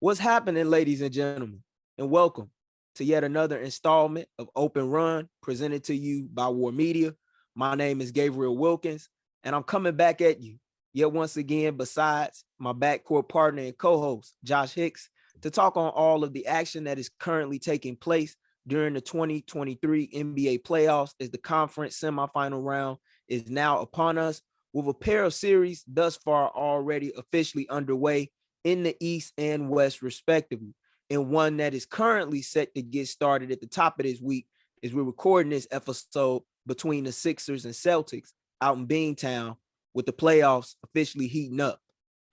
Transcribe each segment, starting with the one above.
What's happening, ladies and gentlemen, and welcome to yet another installment of Open Run presented to you by War Media. My name is Gabriel Wilkins, and I'm coming back at you yet once again, besides my backcourt partner and co-host, Josh Hicks, to talk on all of the action that is currently taking place during the 2023 NBA playoffs as the conference semifinal round is now upon us, with a pair of series thus far already officially underway in the East and West, respectively, and one that is currently set to get started at the top of this week as we're recording this episode between the Sixers and Celtics out in Beantown, with the playoffs officially heating up.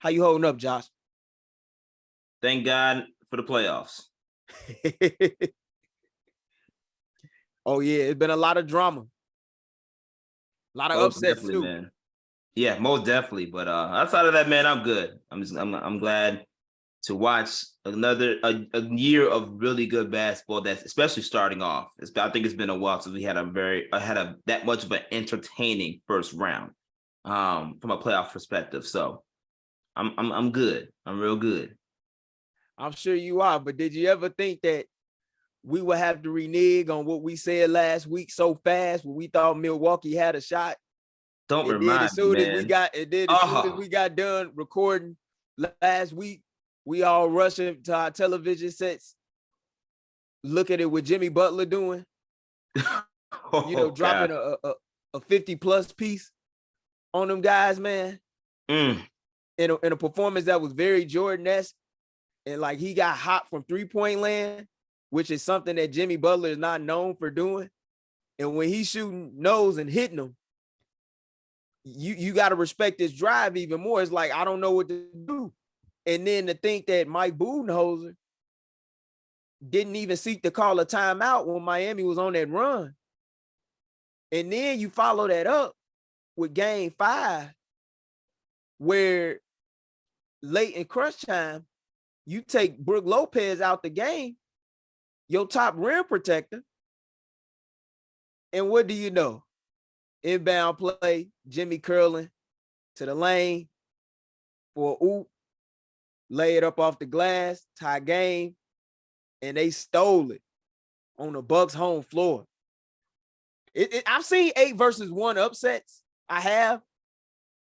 How you holding up, Josh? Thank God for the playoffs. Oh yeah, it's been a lot of drama, a lot of upsets too. Man. Yeah, most definitely. But outside of that, man, I'm good. I'm glad to watch another year of really good basketball. That's especially starting off. I think it's been a while since we had that much of an entertaining first round from a playoff perspective. So I'm good. I'm real good. I'm sure you are. But did you ever think that we would have to renege on what we said last week so fast when we thought Milwaukee had a shot? Don't remind me, man. As soon as we got done recording last week, we all rushing to our television sets. Look at it with Jimmy Butler doing, dropping a 50-plus piece on them guys, man. In a performance that was very Jordan-esque, and like he got hot from three-point land, which is something that Jimmy Butler is not known for doing. And when he's shooting nose and hitting them, you got to respect his drive even more. It's like, I don't know what to do. And then to think that Mike Budenholzer didn't even seek to call a timeout when Miami was on that run. And then you follow that up with game 5, where late in crunch time, you take Brook Lopez out the game, your top rim protector. And what do you know? Inbound play, Jimmy curling to the lane for a oop, lay it up off the glass, tie game, and they stole it on the Bucks home floor. I've seen 8 versus 1 upsets. I have,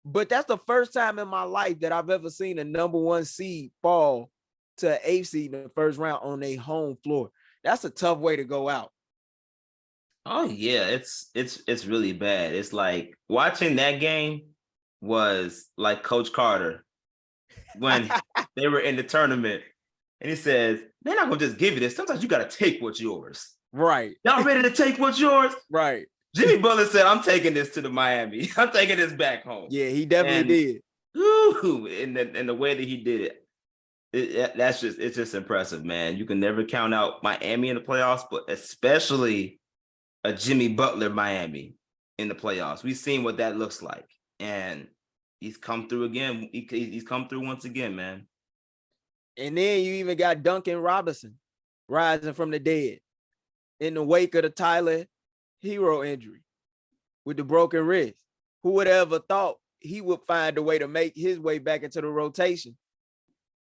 but that's the first time in my life that I've ever seen a number 1 seed fall to an 8th seed in the first round on a home floor. That's a tough way to go out. Oh yeah, it's really bad. It's like watching that game was like Coach Carter when they were in the tournament, and he says, "They're not gonna just give you this. Sometimes you gotta take what's yours." Right. Y'all ready to take what's yours? Right. Jimmy Butler said, "I'm taking this to the Miami. I'm taking this back home." Yeah, he definitely did. Woo, in the way that he did it. It's just impressive, man. You can never count out Miami in the playoffs, but especially a Jimmy Butler Miami in the playoffs. We've seen what that looks like, and he's come through again. He's come through once again, man. And then you even got Duncan Robinson rising from the dead in the wake of the Tyler Hero injury with the broken wrist. Who would have ever thought he would find a way to make his way back into the rotation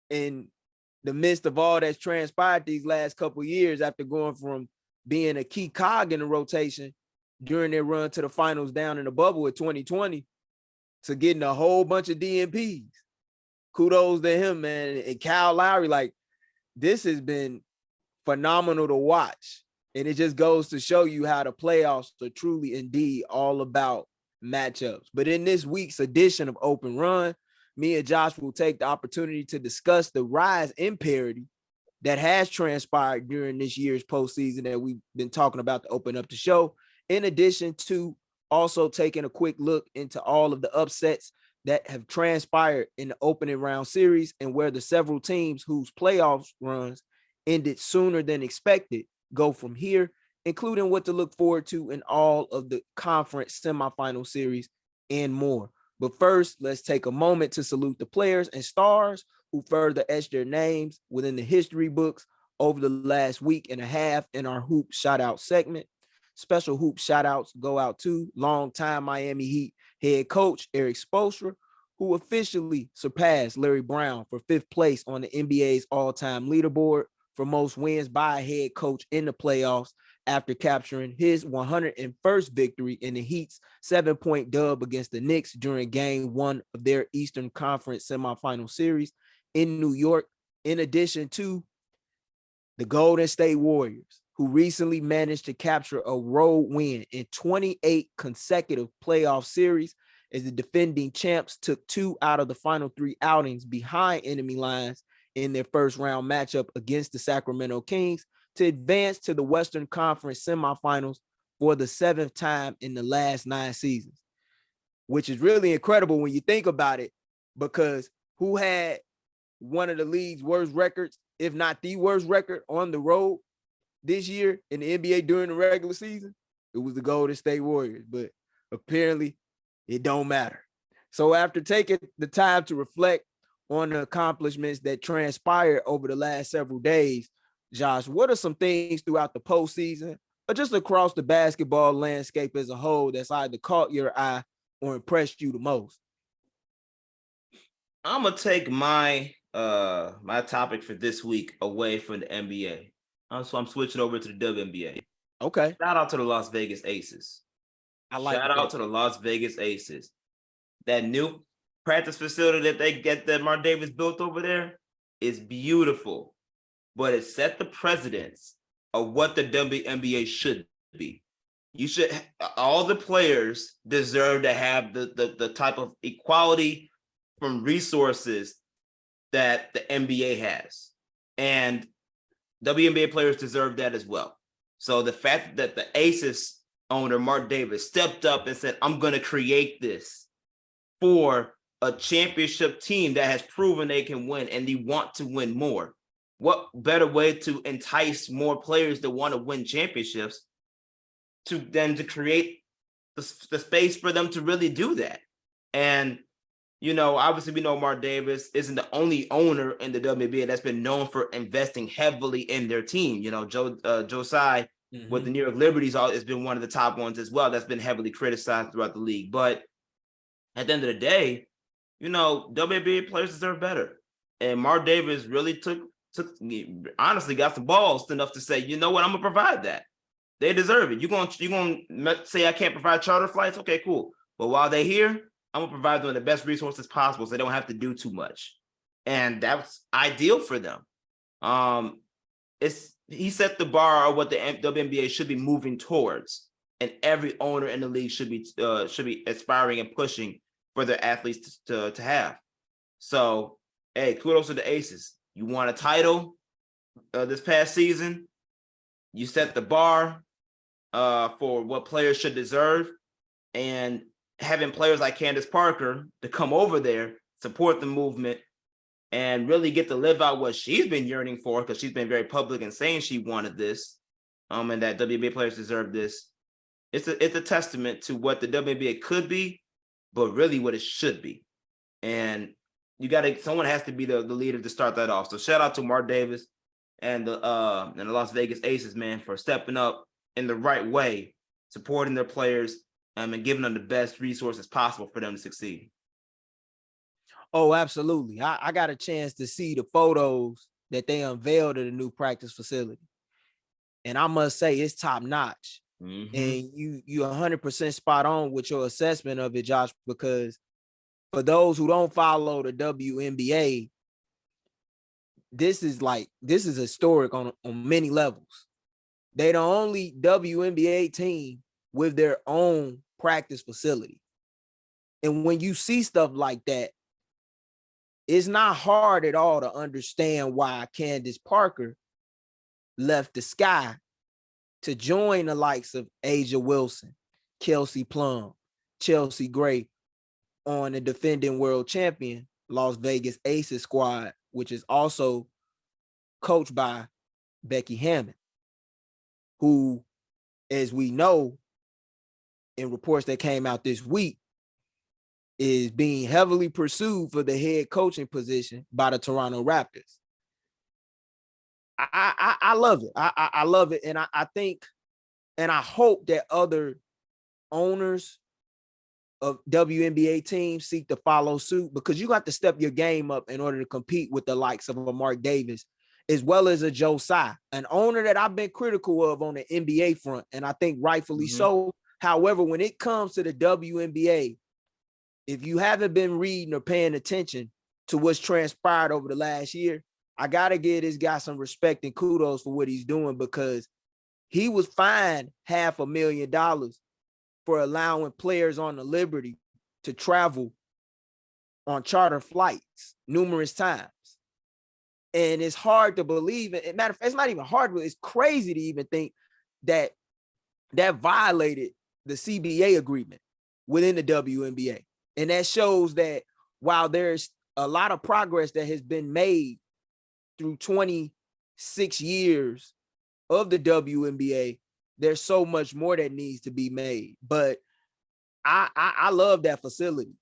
in the midst of all that's transpired these last couple of years, after going from being a key cog in the rotation during their run to the finals down in the bubble in 2020 to getting a whole bunch of DNPs. Kudos to him, man. And Kyle Lowry, like, this has been phenomenal to watch. And it just goes to show you how the playoffs are truly indeed all about matchups. But in this week's edition of Open Run, me and Josh will take the opportunity to discuss the rise in parity that has transpired during this year's postseason that we've been talking about to open up the show, in addition to also taking a quick look into all of the upsets that have transpired in the opening round series and where the several teams whose playoffs runs ended sooner than expected go from here, including what to look forward to in all of the conference semifinal series and more. But first, let's take a moment to salute the players and stars who further etched their names within the history books over the last week and a half in our Hoop Shout-Out segment. Special Hoop shout-outs go out to longtime Miami Heat head coach Eric Spoelstra, who officially surpassed Larry Brown for 5th place on the NBA's all-time leaderboard for most wins by a head coach in the playoffs after capturing his 101st victory in the Heat's 7-point dub against the Knicks during Game 1 of their Eastern Conference semifinal series in New York, in addition to the Golden State Warriors, who recently managed to capture a road win in 28 consecutive playoff series as the defending champs took 2 out of the final 3 outings behind enemy lines in their first round matchup against the Sacramento Kings to advance to the Western Conference semifinals for the 7th time in the last 9 seasons, which is really incredible when you think about it, because who had one of the league's worst records, if not the worst record on the road this year in the NBA during the regular season? It was the Golden State Warriors, but apparently it don't matter. So after taking the time to reflect on the accomplishments that transpired over the last several days, Josh, what are some things throughout the postseason or just across the basketball landscape as a whole that's either caught your eye or impressed you the most? I'm gonna take my my topic for this week away from the NBA. So I'm switching over to the WNBA. Okay. Shout out to the Las Vegas Aces. I like Shout out to the Las Vegas Aces. That new practice facility that Mark Davis built over there is beautiful, but it set the precedence of what the WNBA should be. You should, all the players deserve to have the type of equality from resources that the NBA has, and WNBA players deserve that as well. So the fact that the Aces owner Mark Davis stepped up and said, "I'm going to create this for a championship team that has proven they can win and they want to win more." What better way to entice more players that want to win championships than to create the space for them to really do that? And obviously we know Mark Davis isn't the only owner in the WNBA that's been known for investing heavily in their team. Joe Tsai with the New York Liberties has been one of the top ones as well that's been heavily criticized throughout the league. But at the end of the day, WNBA players deserve better. And Mark Davis really honestly got some balls enough to say, you know what, I'm gonna provide that. They deserve it. You're gonna say I can't provide charter flights? Okay, cool. But while they're here, I'm gonna provide them the best resources possible so they don't have to do too much. And that's ideal for them. He set the bar of what the WNBA should be moving towards, and every owner in the league should be aspiring and pushing for their athletes to have. So, hey, kudos to the Aces. You won a title this past season. You set the bar for what players should deserve, and having players like Candace Parker to come over there, support the movement, and really get to live out what she's been yearning for, because she's been very public and saying she wanted this, and that WNBA players deserve this. It's a testament to what the WNBA could be, but really what it should be. And someone has to be the leader to start that off. So shout out to Mark Davis and the Las Vegas Aces, man, for stepping up in the right way, supporting their players, and giving them the best resources possible for them to succeed. Oh, absolutely. I got a chance to see the photos that they unveiled at the new practice facility, and I must say it's top notch. Mm-hmm. And you 100% spot on with your assessment of it, Josh, because for those who don't follow the WNBA, this is historic on many levels. They're the only WNBA team with their own practice facility. And when you see stuff like that, it's not hard at all to understand why Candace Parker left the Sky to join the likes of Asia Wilson, Kelsey Plum, Chelsea Gray on the defending world champion Las Vegas Aces squad, which is also coached by Becky Hammon, who, as we know in reports that came out this week, is being heavily pursued for the head coaching position by the Toronto Raptors. I love it. I love it. And I think, and I hope that other owners of WNBA teams seek to follow suit, because you got to step your game up in order to compete with the likes of a Mark Davis, as well as a Joe Tsai, an owner that I've been critical of on the NBA front, and I think rightfully so. However, when it comes to the WNBA, if you haven't been reading or paying attention to what's transpired over the last year, I got to give this guy some respect and kudos for what he's doing, because he was fined $500,000 for allowing players on the Liberty to travel on charter flights numerous times. And it's hard to believe it. Matter of fact, it's not even hard, it's crazy to even think that that violated the CBA agreement within the WNBA. And that shows that while there's a lot of progress that has been made through 26 years of the WNBA, there's so much more that needs to be made. But I love that facility.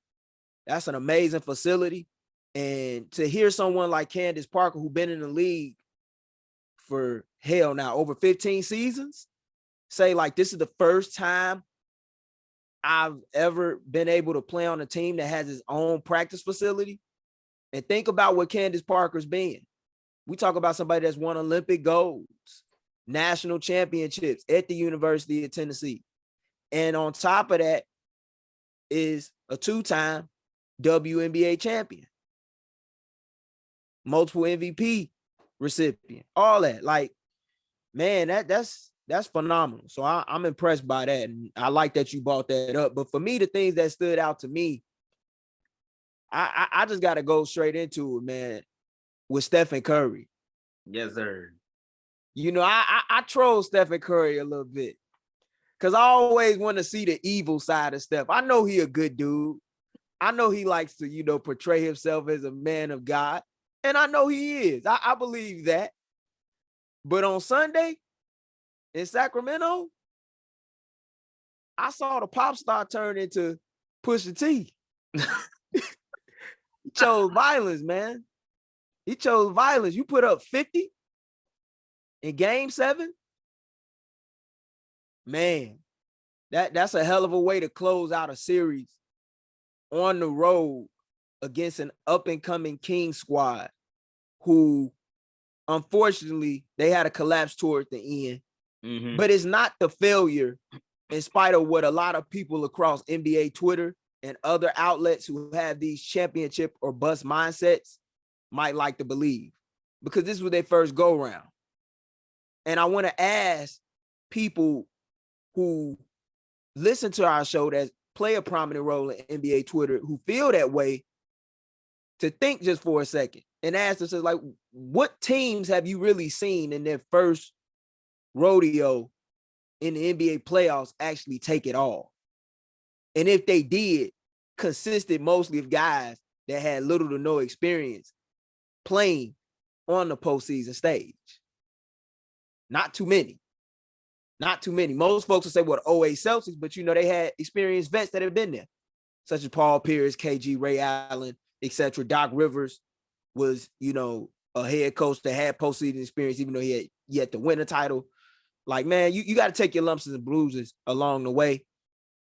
That's an amazing facility. And to hear someone like Candace Parker, who's been in the league for now over 15 seasons, say like, this is the first time I've ever been able to play on a team that has its own practice facility. And think about what Candace Parker's been. We talk about somebody that's won Olympic golds, national championships at the University of Tennessee. And on top of that is a two-time WNBA champion, multiple MVP recipient, all that. Like, man, that's phenomenal. So I'm impressed by that. And I like that you brought that up. But for me, the things that stood out to me, I just got to go straight into it, man, with Stephen Curry. Yes, sir. You know, I troll Stephen Curry a little bit because I always want to see the evil side of Steph. I know he a good dude. I know he likes to, you know, portray himself as a man of God. And I know he is. I believe that. But on Sunday in Sacramento, I saw the pop star turn into Pusha T. He chose violence, man. He chose violence. You put up 50 in game 7. Man, that's a hell of a way to close out a series on the road against an up-and-coming King squad who, unfortunately, they had a collapse toward the end. Mm-hmm. But it's not the failure, in spite of what a lot of people across NBA Twitter and other outlets who have these championship or bust mindsets might like to believe, because this was their first go round. And I want to ask people who listen to our show that play a prominent role in NBA Twitter, who feel that way, to think just for a second and ask themselves, like, what teams have you really seen in their first rodeo in the NBA playoffs actually take it all? And if they did, consisted mostly of guys that had little to no experience playing on the postseason stage. Not too many. Not too many. Most folks will say, well, 08 Celtics, but you know, they had experienced vets that have been there, such as Paul Pierce, KG, Ray Allen, etc. Doc Rivers was, you know, a head coach that had postseason experience, even though he had yet to win a title. Like, man, you got to take your lumps and bruises along the way.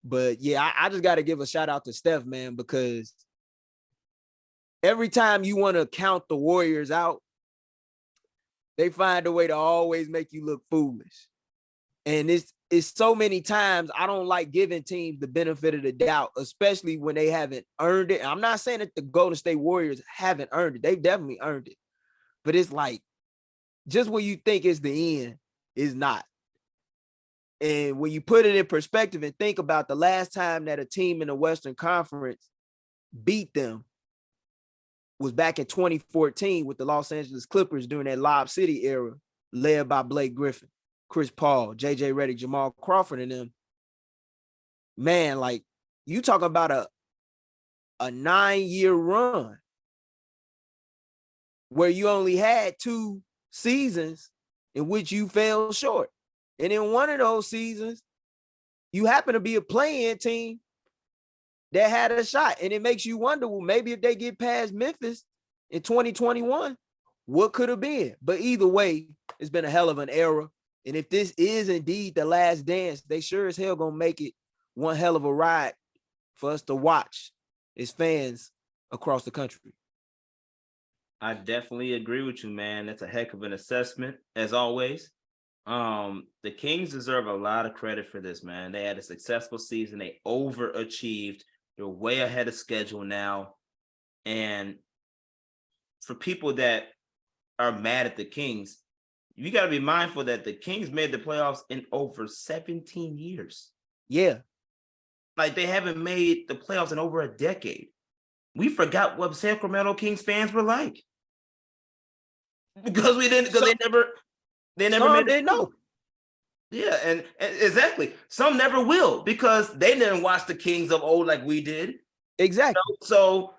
But yeah, I just got to give a shout out to Steph, man, because every time you want to count the Warriors out, they find a way to always make you look foolish. And it's so many times I don't like giving teams the benefit of the doubt, especially when they haven't earned it. I'm not saying that the Golden State Warriors haven't earned it. They've definitely earned it. But it's like, just when you think it's the end, it's not. And when you put it in perspective and think about the last time that a team in the Western Conference beat them was back in 2014 with the Los Angeles Clippers during that Lob City era, led by Blake Griffin, Chris Paul, JJ Redick, Jamal Crawford, and them. Man, like, you talk about a 9-year run where you only had 2 seasons in which you fell short. And in one of those seasons, you happen to be a play-in team that had a shot. And it makes you wonder, well, maybe if they get past Memphis in 2021, what could have been? But either way, it's been a hell of an era. And if this is indeed the last dance, they sure as hell gonna make it one hell of a ride for us to watch as fans across the country. I definitely agree with you, man. That's a heck of an assessment, as always. The Kings deserve a lot of credit for this, man. They had a successful season. They overachieved. They're way ahead of schedule now. And for people that are mad at the Kings, you got to be mindful that the Kings made the playoffs in over 17 years. Yeah. Like, they haven't made the playoffs in over a decade. We forgot what Sacramento Kings fans were like. Because they never made it. No. Yeah, and exactly. Some never will because they didn't watch the Kings of old like we did. Exactly. You know? So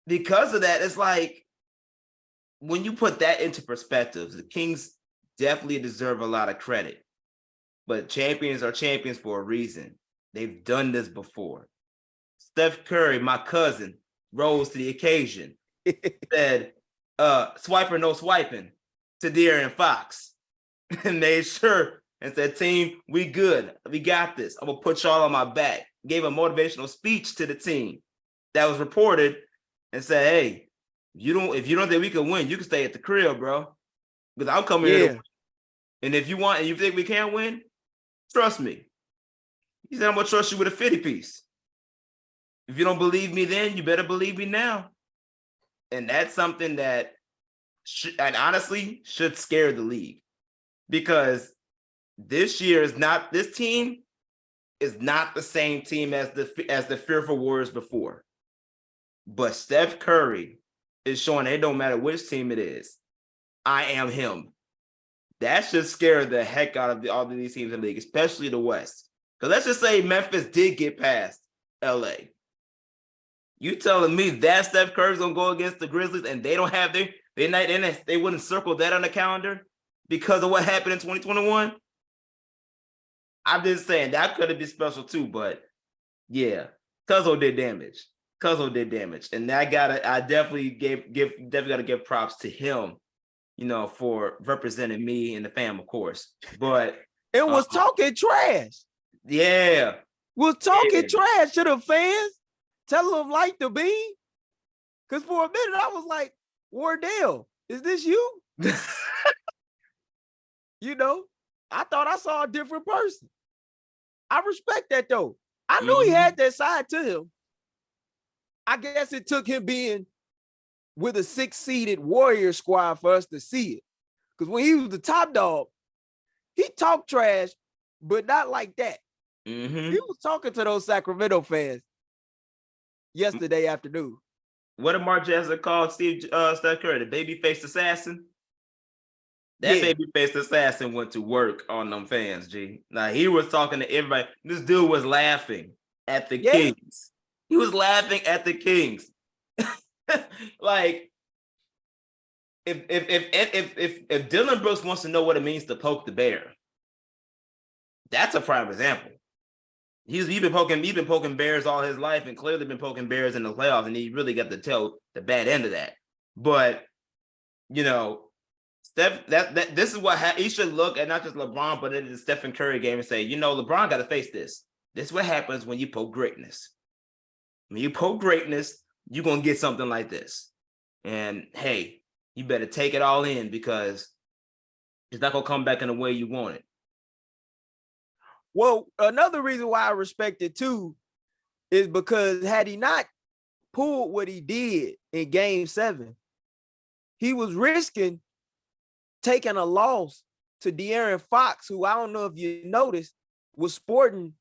because of that, it's like when you put that into perspective, the Kings definitely deserve a lot of credit. But champions are champions for a reason. They've done this before. Steph Curry, my cousin, rose to the occasion. Said, swiper, no swiping to De'Aaron Fox. And made sure and said, team, we good. We got this. I'm going to put y'all on my back. Gave a motivational speech to the team that was reported and said, hey, if you don't think we can win, you can stay at the crib, bro. Because I'm coming here to win. And if you want and you think we can't win, trust me. He said, I'm going to trust you with a 50 piece. If you don't believe me then, you better believe me now. And that's something that honestly should scare the league. Because this team is not the same team as the fearful Warriors before. But Steph Curry is showing it don't matter which team it is. I am him. That should scare the heck out of all of these teams in the league, especially the West. Because let's just say Memphis did get past LA. You telling me that Steph Curry's gonna go against the Grizzlies and they don't have they wouldn't circle that on the calendar because of what happened in 2021? I'm just saying that could have been special too, but yeah, Cuzzo did damage. And I definitely gotta give props to him, for representing me and the fam, of course. But it was talking trash. Yeah. Was talking trash to the fans, telling them like the bean. Because for a minute I was like, Wardell, is this you? I thought I saw a different person. I respect that though. I knew he had that side to him. I guess it took him being with a 6-seeded Warrior squad for us to see it. Because when he was the top dog, he talked trash, but not like that. Mm-hmm. He was talking to those Sacramento fans yesterday afternoon. What did Mark Jackson call Steph Curry? The baby-faced assassin? That baby-faced assassin went to work on them fans, G. Now, he was talking to everybody. This dude was laughing at the Kings. He was laughing at the Kings. Like, if Dylan Brooks wants to know what it means to poke the bear, that's a prime example. He's been poking bears all his life and clearly been poking bears in the playoffs, and he really got to tell the bad end of that. But, Steph, this is what he should look at, not just LeBron, but at the Stephen Curry game and say, LeBron got to face this. This is what happens when you poke greatness. When you poke greatness, you're going to get something like this. And, hey, you better take it all in because it's not going to come back in the way you want it. Well, another reason why I respect it too is because had he not pulled what he did in Game 7, he was risking taking a loss to De'Aaron Fox, who I don't know if you noticed, was sporting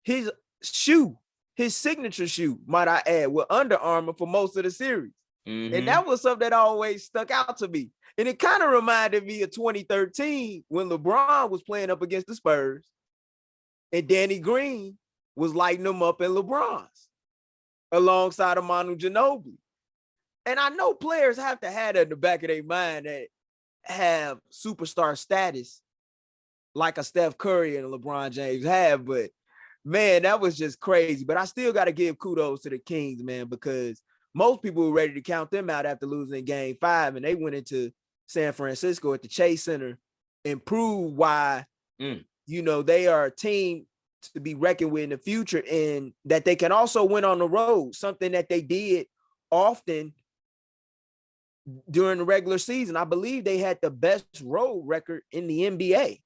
his shoe, his signature shoe, might I add, with Under Armour for most of the series. Mm-hmm. And that was something that always stuck out to me. And it kind of reminded me of 2013 when LeBron was playing up against the Spurs and Danny Green was lighting them up in LeBron's alongside of Manu Ginobili. And I know players have to have that in the back of their mind that have superstar status like a Steph Curry and a LeBron James have, but man, that was just crazy. But I still got to give kudos to the Kings, man, because most people were ready to count them out after losing Game 5, and they went into San Francisco at the Chase Center and proved why, they are a team to be reckoned with in the future, and that they can also win on the road, something that they did often during the regular season. I believe they had the best road record in the NBA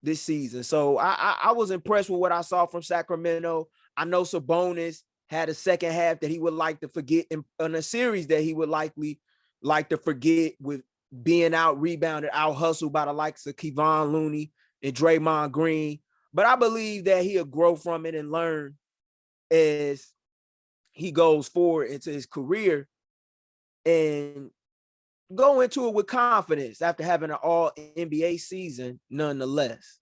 this season. So I was impressed with what I saw from Sacramento. I know Sabonis had a second half that he would like to forget in a series that he would likely like to forget, with being out rebounded, out hustled by the likes of Kevon Looney and Draymond Green. But I believe that he'll grow from it and learn as he goes forward into his career and go into it with confidence after having an all NBA season nonetheless.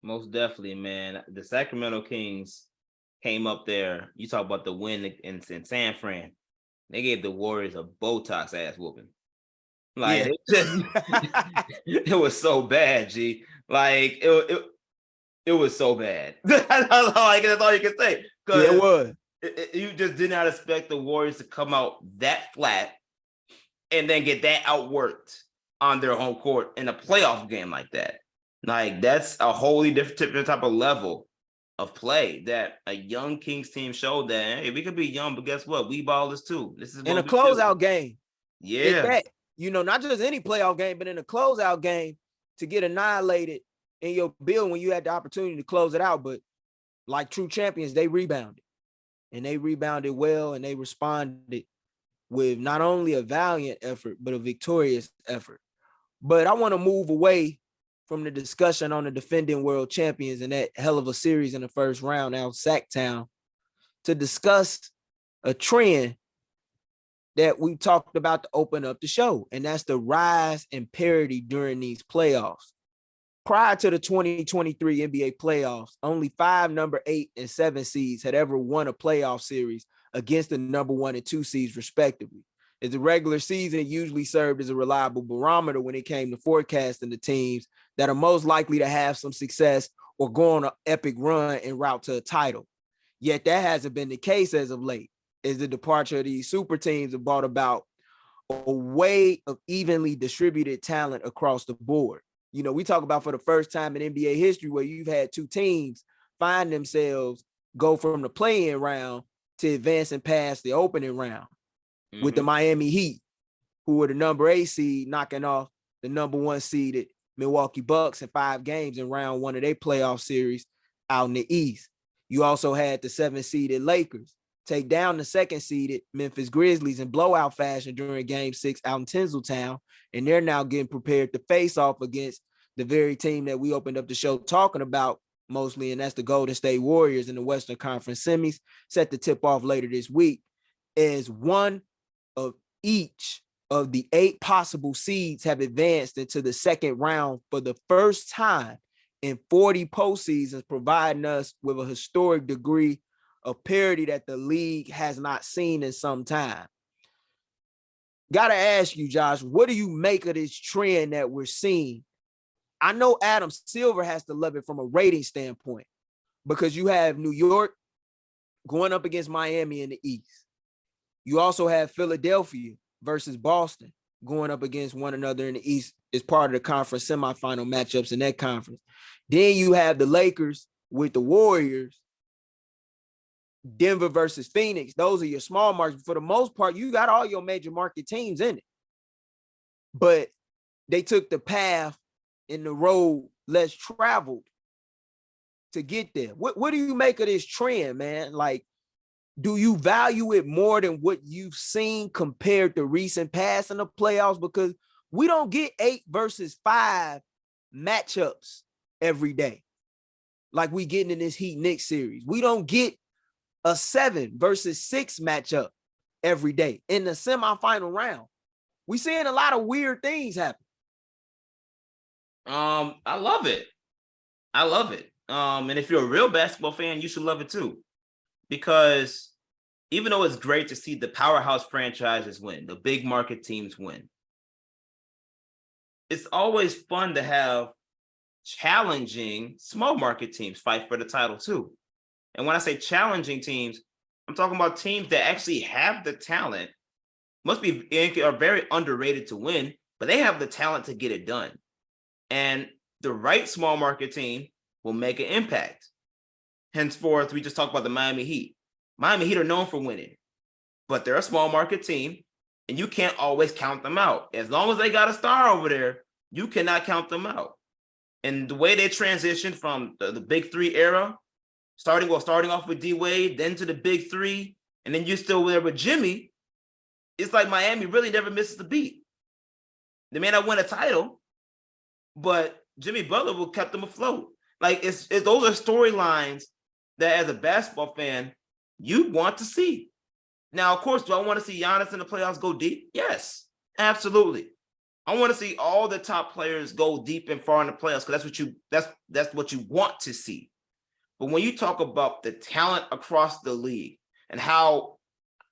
Most definitely, man. The Sacramento Kings came up there. You talk about the win in San Fran. They gave the Warriors a Botox ass whooping. Like, it was so bad, G. Like, it was so bad. That's all you can say. Yeah, it was. You just did not expect the Warriors to come out that flat and then get that outworked on their home court in a playoff game like that. Like, that's a wholly different type of level of play that a young Kings team showed that, hey, we could be young, but guess what? We ballers too. This is in a closeout game. Yeah. That, not just any playoff game, but in a closeout game, to get annihilated in your build when you had the opportunity to close it out. But like true champions, they rebounded. And they rebounded well, and they responded with not only a valiant effort, but a victorious effort. But I want to move away from the discussion on the defending world champions and that hell of a series in the first round out Sacktown to discuss a trend that we talked about to open up the show, and that's the rise in parity during these playoffs. Prior to the 2023 NBA playoffs, only 5 number 8 and 7 seeds had ever won a playoff series against the number 1 and 2 seeds, respectively. As the regular season usually served as a reliable barometer when it came to forecasting the teams that are most likely to have some success or go on an epic run en route to a title. Yet that hasn't been the case as of late, as the departure of these super teams have brought about a way of evenly distributed talent across the board. We talk about for the first time in NBA history where you've had 2 teams find themselves go from the play-in round to advancing past the opening round with the Miami Heat, who were the number 8 seed, knocking off the number 1 seeded Milwaukee Bucks in 5 games in round 1 of their playoff series out in the East. You also had the 7 seeded Lakers take down the 2nd seeded Memphis Grizzlies in blowout fashion during game 6 out in Tinseltown. And they're now getting prepared to face off against the very team that we opened up the show talking about mostly, and that's the Golden State Warriors in the Western Conference semis, set to tip off later this week, as one of each of the 8 possible seeds have advanced into the second round for the first time in 40 postseasons, providing us with a historic degree of parity that the league has not seen in some time. Gotta ask you, Josh, what do you make of this trend that we're seeing? I know Adam Silver has to love it from a rating standpoint, because you have New York going up against Miami in the East. You also have Philadelphia versus Boston going up against one another in the East as part of the conference semifinal matchups in that conference. Then you have the Lakers with the Warriors, Denver versus Phoenix. Those are your small markets. For the most part, you got all your major market teams in it. But they took the path in the road less traveled to get there. What do you make of this trend, man? Like, do you value it more than what you've seen compared to recent past in the playoffs? Because we don't get 8 versus 5 matchups every day like we getting in this Heat Knicks series. We don't get a 7 versus 6 matchup every day in the semifinal round. We seeing a lot of weird things happen. I love it. And if you're a real basketball fan, you should love it too. Because even though it's great to see the powerhouse franchises win, the big market teams win, it's always fun to have challenging small market teams fight for the title too. And when I say challenging teams, I'm talking about teams that actually have the talent, are very underrated to win, but they have the talent to get it done. And the right small market team will make an impact. Henceforth, we just talked about the Miami Heat. Miami Heat are known for winning, but they're a small market team, and you can't always count them out. As long as they got a star over there, you cannot count them out. And the way they transitioned from the big three era, starting off with D Wade, then to the big three, and then you're still there with Jimmy, it's like Miami really never misses a beat. They may not win a title, but Jimmy Butler will keep them afloat. Like it's those are storylines that as a basketball fan, you want to see. Now, of course, do I want to see Giannis in the playoffs go deep? Yes, absolutely. I want to see all the top players go deep and far in the playoffs because that's what you want to see. But when you talk about the talent across the league and how,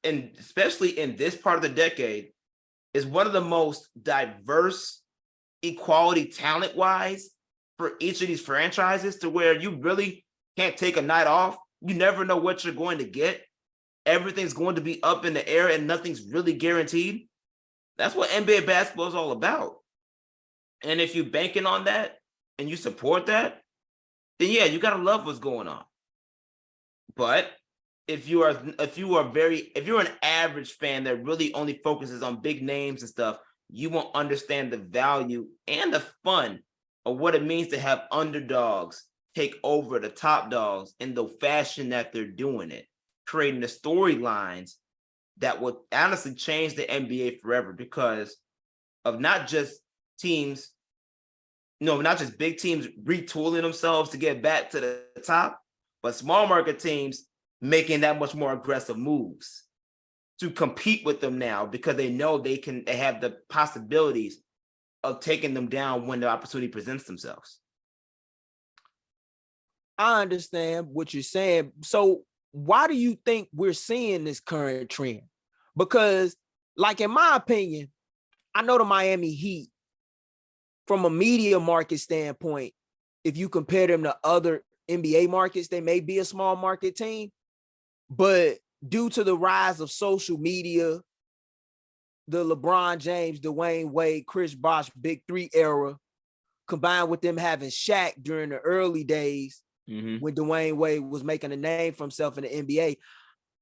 and especially in this part of the decade, is one of the most diverse equality talent-wise for each of these franchises, to where you really can't take a night off. You never know what you're going to get. Everything's going to be up in the air and nothing's really guaranteed. That's what NBA basketball is all about. And if you're banking on that and you support that, then yeah, you gotta love what's going on. But if you're an average fan that really only focuses on big names and stuff, you won't understand the value and the fun of what it means to have underdogs take over the top dogs in the fashion that they're doing it, creating the storylines that will honestly change the NBA forever, because of not just big teams retooling themselves to get back to the top, but small market teams making that much more aggressive moves to compete with them now, because they know they have the possibilities of taking them down when the opportunity presents themselves. I understand what you're saying. So why do you think we're seeing this current trend? Because, like, in my opinion, I know the Miami Heat, from a media market standpoint, if you compare them to other NBA markets, they may be a small market team, but due to the rise of social media, the LeBron James, Dwayne Wade, Chris Bosh Big Three era, combined with them having Shaq during the early days, when Dwayne Wade was making a name for himself in the NBA,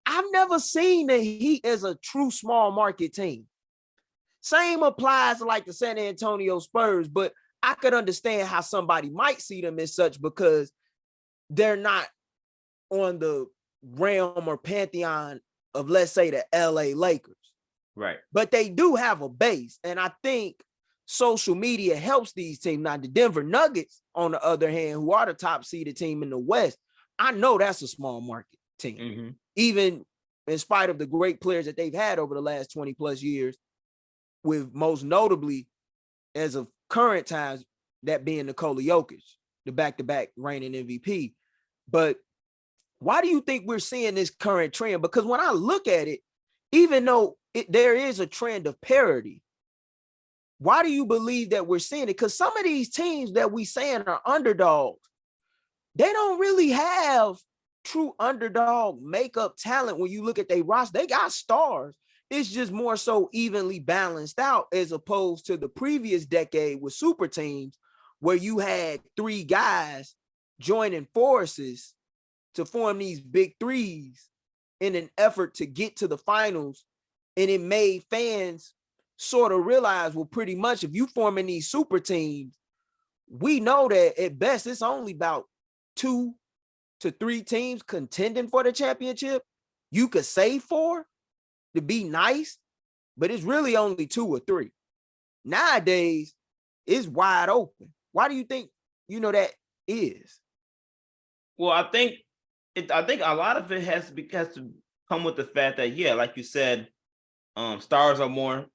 I've never seen the Heat as a true small market team. Same applies to like the San Antonio Spurs, but I could understand how somebody might see them as such because they're not on the realm or pantheon of, let's say, the LA Lakers. Right. But they do have a base. And I think social media helps these teams. Now, the Denver Nuggets, on the other hand, who are the top seeded team in the West, I know that's a small market team. Even in spite of the great players that they've had over the last 20 plus years, with most notably, as of current times, that being Nikola Jokic, the back-to-back reigning MVP. But why do you think we're seeing this current trend? Because when I look at it, even though there is a trend of parity, why do you believe that we're seeing it? Because some of these teams that we saying are underdogs, they don't really have true underdog makeup talent. When you look at their roster, they got stars. It's just more so evenly balanced out, as opposed to the previous decade with super teams, where you had three guys joining forces to form these big threes in an effort to get to the finals. And it made fans sort of realize, well, pretty much if you forming these super teams, we know that at best it's only about 2 to 3 teams contending for the championship. You could say 4 to be nice, but it's really only 2 or 3. Nowadays, it's wide open. Why do you think that is? Well, I think a lot of it has to come with the fact that, yeah, like you said, stars are more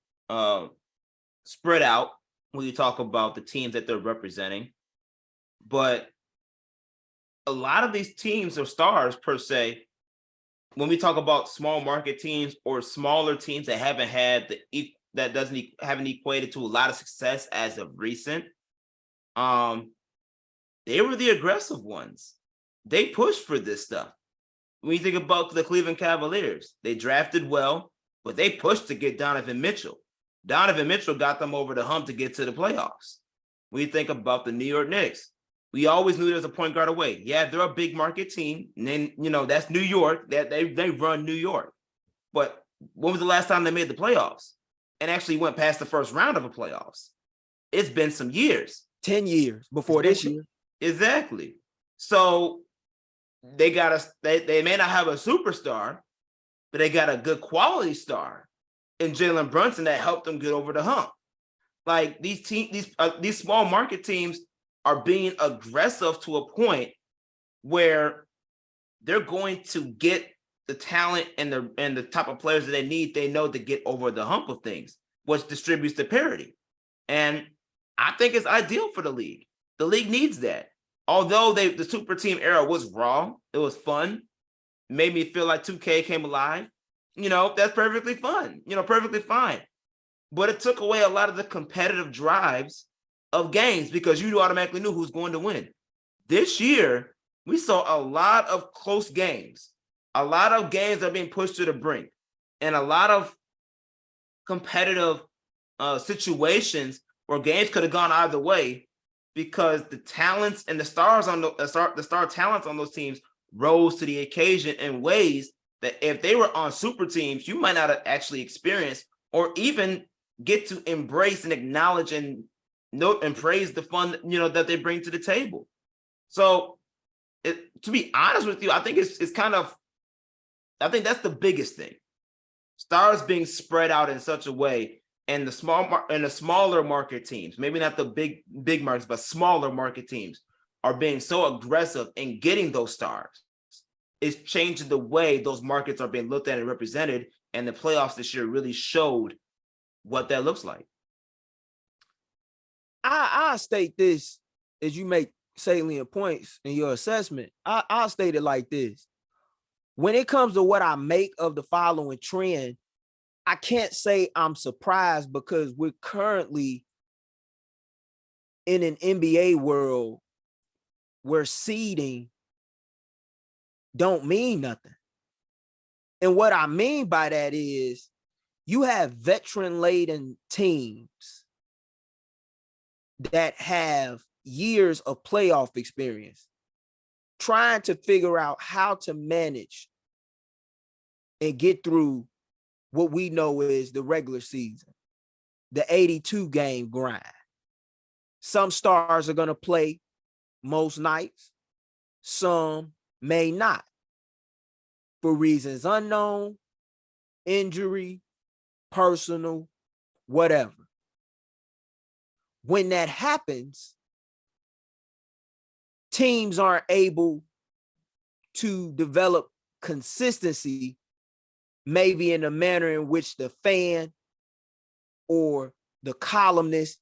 spread out when you talk about the teams that they're representing. But a lot of these teams are stars per se. When we talk about small market teams or smaller teams that haven't equated to a lot of success as of recent, they were the aggressive ones. They pushed for this stuff. When you think about the Cleveland Cavaliers, they drafted well, but they pushed to get Donovan Mitchell. Donovan Mitchell got them over the hump to get to the playoffs. When you think about the New York Knicks, we always knew there was a point guard away. Yeah, they're a big market team. And then, that's New York. That they run New York. But when was the last time they made the playoffs and actually went past the first round of the playoffs? It's been some years. 10 years before this year. Exactly. So they they may not have a superstar, but they got a good quality star in Jalen Brunson that helped them get over the hump. Like these small market teams are being aggressive to a point where they're going to get the talent and the type of players that they need, they know, to get over the hump of things, which distributes the parity. And I think it's ideal for the league. The league needs that. Although the super team era was raw, it was fun, made me feel like 2K came alive. That's perfectly fun, perfectly fine. But it took away a lot of the competitive drives of games because you automatically knew who's going to win. This year, we saw a lot of close games. A lot of games are being pushed to the brink, and a lot of competitive situations where games could have gone either way because the talents and the stars on the star talents on those teams rose to the occasion in ways that if they were on super teams, you might not have actually experienced or even get to embrace and acknowledge and note and praise the fun that they bring to the table. So, to be honest with you, I think it's kind of. I think that's the biggest thing. Stars being spread out in such a way, and the smaller market teams, maybe not the big markets, but smaller market teams are being so aggressive in getting those stars. It's changing the way those markets are being looked at and represented, and the playoffs this year really showed what that looks like. I state this as you make salient points in your assessment. I'll state it like this. When it comes to what I make of the following trend, I can't say I'm surprised because we're currently in an NBA world where seeding don't mean nothing. And what I mean by that is you have veteran-laden teams that have years of playoff experience trying to figure out how to manage and get through what we know is the regular season, the 82 game grind. Some stars are going to play most nights. Some may not for reasons unknown, injury, personal, whatever. When that happens, teams aren't able to develop consistency, maybe in a manner in which the fan or the columnist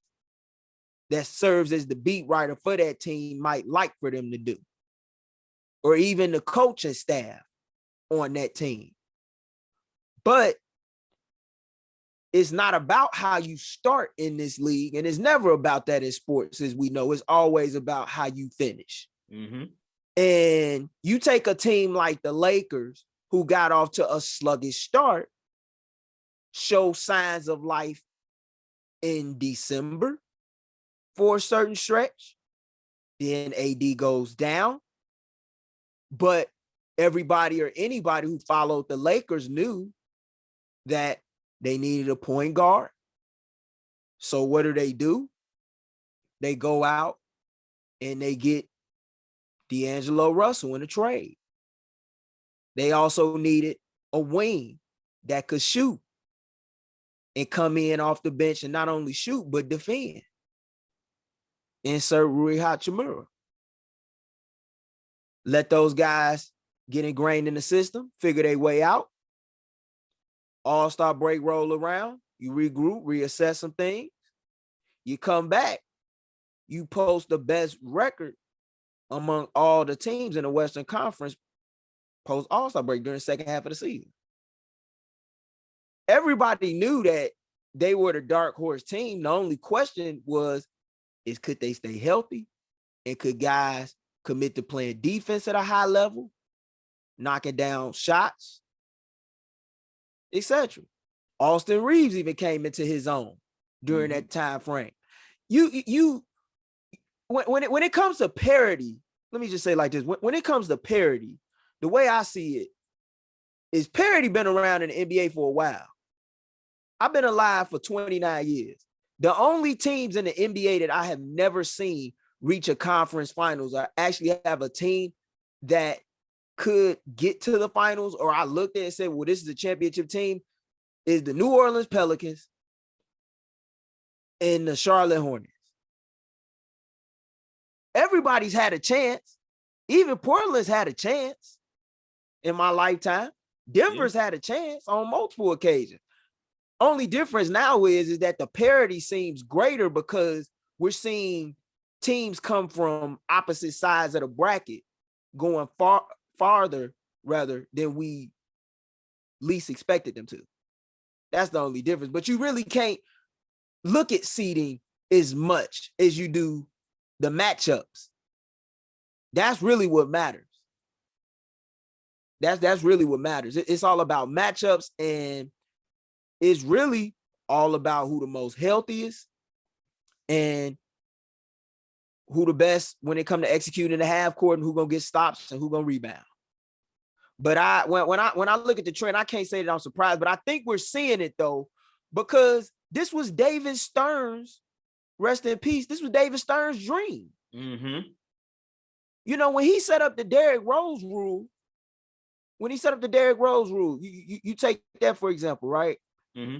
that serves as the beat writer for that team might like for them to do, or even the coaching staff on that team. But it's not about how you start in this league, and it's never about that in sports, as we know. It's always about how you finish. Mm-hmm. And you take a team like the Lakers, who got off to a sluggish start, show signs of life in December for a certain stretch. Then AD goes down. But everybody or anybody who followed the Lakers knew that they needed a point guard. So what do? They go out and they get D'Angelo Russell in a trade. They also needed a wing that could shoot and come in off the bench and not only shoot, but defend. Insert Rui Hachimura. Let those guys get ingrained in the system, figure their way out. All-star break roll around. You regroup, reassess some things. You come back. You post the best record among all the teams in the Western Conference post All-Star break during the second half of the season. Everybody knew that they were the dark horse team. The only question was, could they stay healthy? And could guys commit to playing defense at a high level, knocking down shots, etc. Austin Reeves even came into his own during that time frame. when it comes to parity, let me just say like this. When it comes to parity, the way I see it is parity been around in the NBA for a while. I've been alive for 29 years. The only teams in the NBA that I have never seen reach a conference finals or actually have a team that could get to the finals, or I looked at it and said, well, this is a championship team, is the New Orleans Pelicans and the Charlotte Hornets. Everybody's had a chance. Even Portland's had a chance in my lifetime. Denver's had a chance on multiple occasions. Only difference now is that the parity seems greater because we're seeing teams come from opposite sides of the bracket going farther rather than we least expected them to. That's the only difference. But you really can't look at seeding as much as you do the matchups. That's really what matters. That's really what matters. It's all about matchups, and it's really all about who the most healthiest and who the best when it comes to executing the half court and who gonna get stops and who gonna rebound. But when I look at the trend, I can't say that I'm surprised, but I think we're seeing it though, because this was David Stern's, rest in peace. This was David Stern's dream. Mm-hmm. You know, when he set up the Derrick Rose rule, you take that for example, right? Mm-hmm.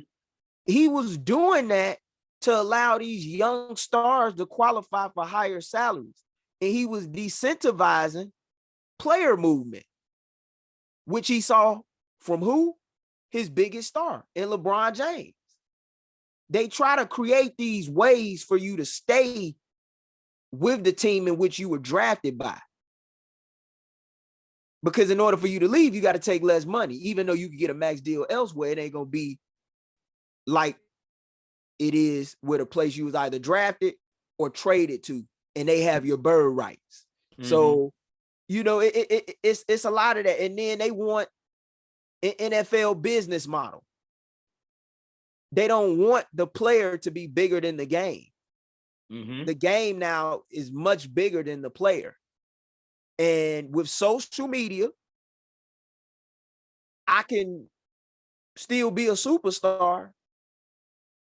He was doing that to allow these young stars to qualify for higher salaries. And he was decentivizing player movement, which he saw from who? His biggest star in LeBron James. They try to create these ways for you to stay with the team in which you were drafted by. Because in order for you to leave, you got to take less money. Even though you can get a max deal elsewhere, it ain't going to be like it is with a place you was either drafted or traded to, and they have your bird rights. Mm-hmm. So, you know, it's a lot of that. And then they want an NFL business model. They don't want the player to be bigger than the game. Mm-hmm. The game now is much bigger than the player. And with social media, I can still be a superstar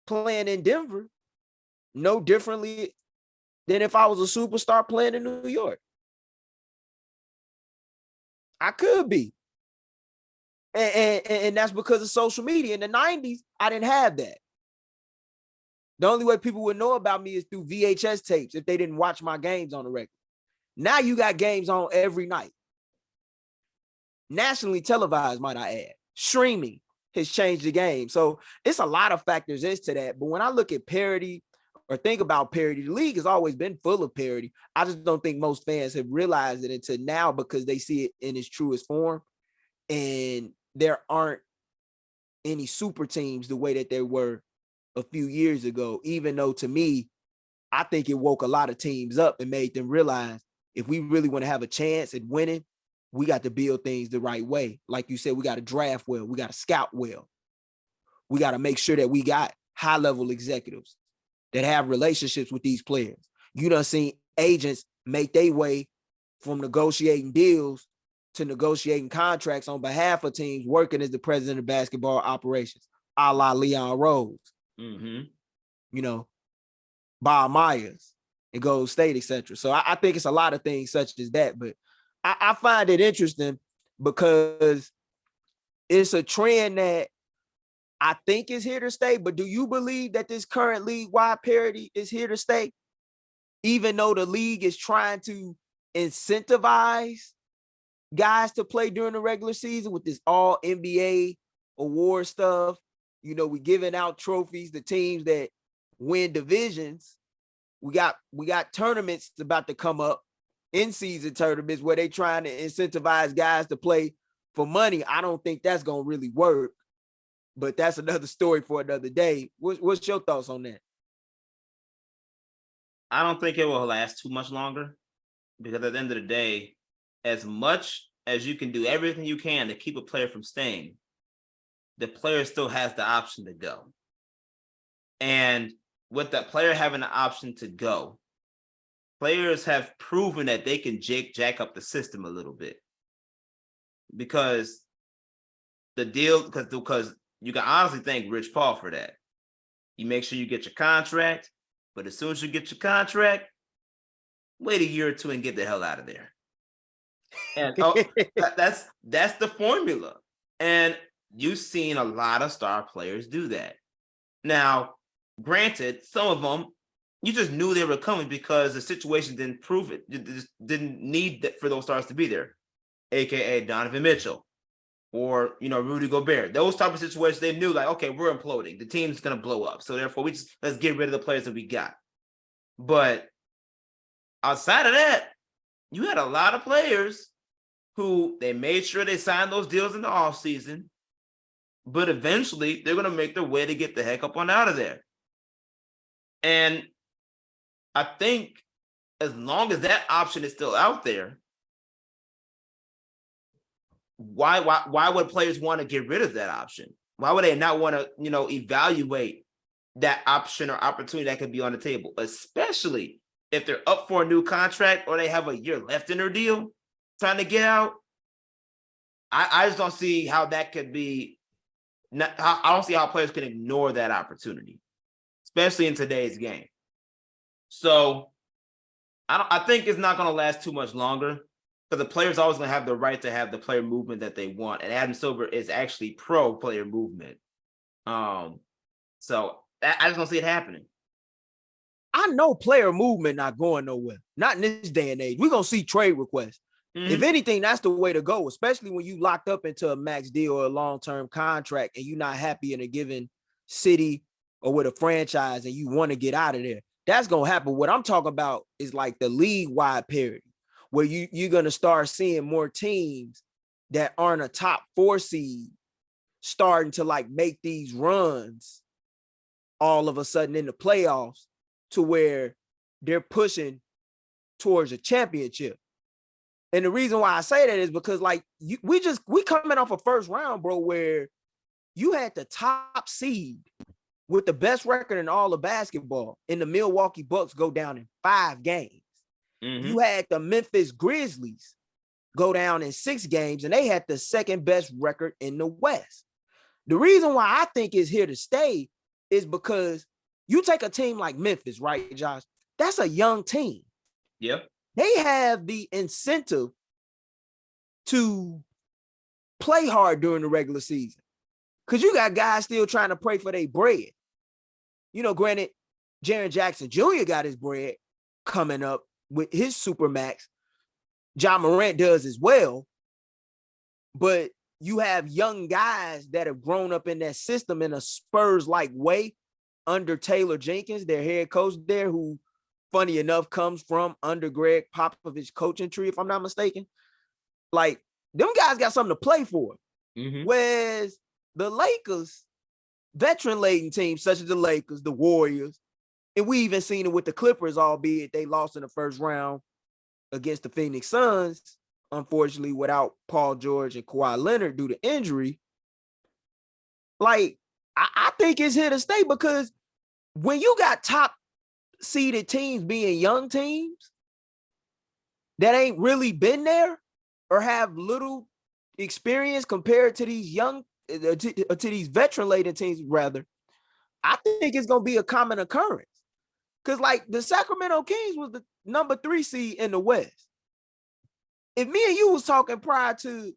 playing in Denver no differently than if I was a superstar playing in New York. I could be. And that's because of social media. In the 90s, I didn't have that. The only way people would know about me is through VHS tapes if they didn't watch my games on the regular. Now you got games on every night. Nationally televised, might I add. Streaming has changed the game. So it's a lot of factors into that. But when I look at parity or think about parity, the league has always been full of parity. I just don't think most fans have realized it until now because they see it in its truest form. And there aren't any super teams the way that there were a few years ago, even though to me, I think it woke a lot of teams up and made them realize if we really want to have a chance at winning, we got to build things the right way. Like you said, we got to draft well. We got to scout well. We got to make sure that we got high-level executives that have relationships with these players. You done seen agents make their way from negotiating deals to negotiating contracts on behalf of teams working as the president of basketball operations, a la Leon Rose, you know, Bob Myers, and Gold State, etc. So I think it's a lot of things such as that, but I find it interesting because it's a trend that I think is here to stay. But do you believe that this current league-wide parity is here to stay? Even though the league is trying to incentivize guys to play during the regular season with this all NBA award stuff, you know, we're giving out trophies to teams that win divisions. We got tournaments about to come up, in-season tournaments where they trying to incentivize guys to play for money. I don't think that's going to really work, but that's another story for another day. What's your thoughts on that? I don't think it will last too much longer because at the end of the day, as much as you can do everything you can to keep a player from staying, the player still has the option to go. And with that player having the option to go, players have proven that they can jack up the system a little bit because because you can honestly thank Rich Paul for that. You make sure you get your contract, but as soon as you get your contract, wait a year or two and get the hell out of there. And that's the formula. And you've seen a lot of star players do that. Now, granted, some of them you just knew they were coming because the situation didn't prove it. You just didn't need that for those stars to be there, aka Donovan Mitchell or Rudy Gobert. Those type of situations, they knew like, okay, we're imploding. The team's gonna blow up. So therefore, let's get rid of the players that we got. But outside of that, you had a lot of players who they made sure they signed those deals in the offseason, but eventually they're going to make their way to get the heck up on out of there. And I think as long as that option is still out there, why would players want to get rid of that option? Why would they not want to, evaluate that option or opportunity that could be on the table, especially if they're up for a new contract or they have a year left in their deal trying to get out? I just don't see how that could be. I don't see how players can ignore that opportunity, especially in today's game. So I think it's not going to last too much longer because the players always going to have the right to have the player movement that they want. And Adam Silver is actually pro player movement. So I just don't see it happening. I know player movement not going nowhere. Not in this day and age. We're going to see trade requests. Mm-hmm. If anything, that's the way to go, especially when you locked up into a max deal or a long-term contract and you're not happy in a given city or with a franchise and you want to get out of there. That's going to happen. What I'm talking about is like the league-wide parity, where you're going to start seeing more teams that aren't a top 4 seed starting to like make these runs all of a sudden in the playoffs to where they're pushing towards a championship. And the reason why I say that is because like we coming off a first round, bro, where you had the top seed with the best record in all of basketball in the Milwaukee Bucks go down in 5 games. Mm-hmm. You had the Memphis Grizzlies go down in 6 games, and they had the second best record in the West. The reason why I think it's here to stay is because you take a team like Memphis, right, Josh? That's a young team. Yep. They have the incentive to play hard during the regular season because you got guys still trying to pray for their bread. Granted, Jaren Jackson Jr. got his bread coming up with his Supermax. Ja Morant does as well. But you have young guys that have grown up in that system in a Spurs-like way under Taylor Jenkins, their head coach there, who funny enough, comes from under Greg Popovich's coaching tree, if I'm not mistaken. Like, them guys got something to play for. Mm-hmm. Whereas the Lakers, veteran-laden teams such as the Lakers, the Warriors, and we even seen it with the Clippers, albeit they lost in the first round against the Phoenix Suns, unfortunately, without Paul George and Kawhi Leonard due to injury. Like, I think it's here to stay because when you got top seeded teams being young teams that ain't really been there or have little experience compared to these young to these veteran-laden teams, rather, I think it's gonna be a common occurrence. Because like the Sacramento Kings was the number 3 seed in the West. If me and you was talking prior to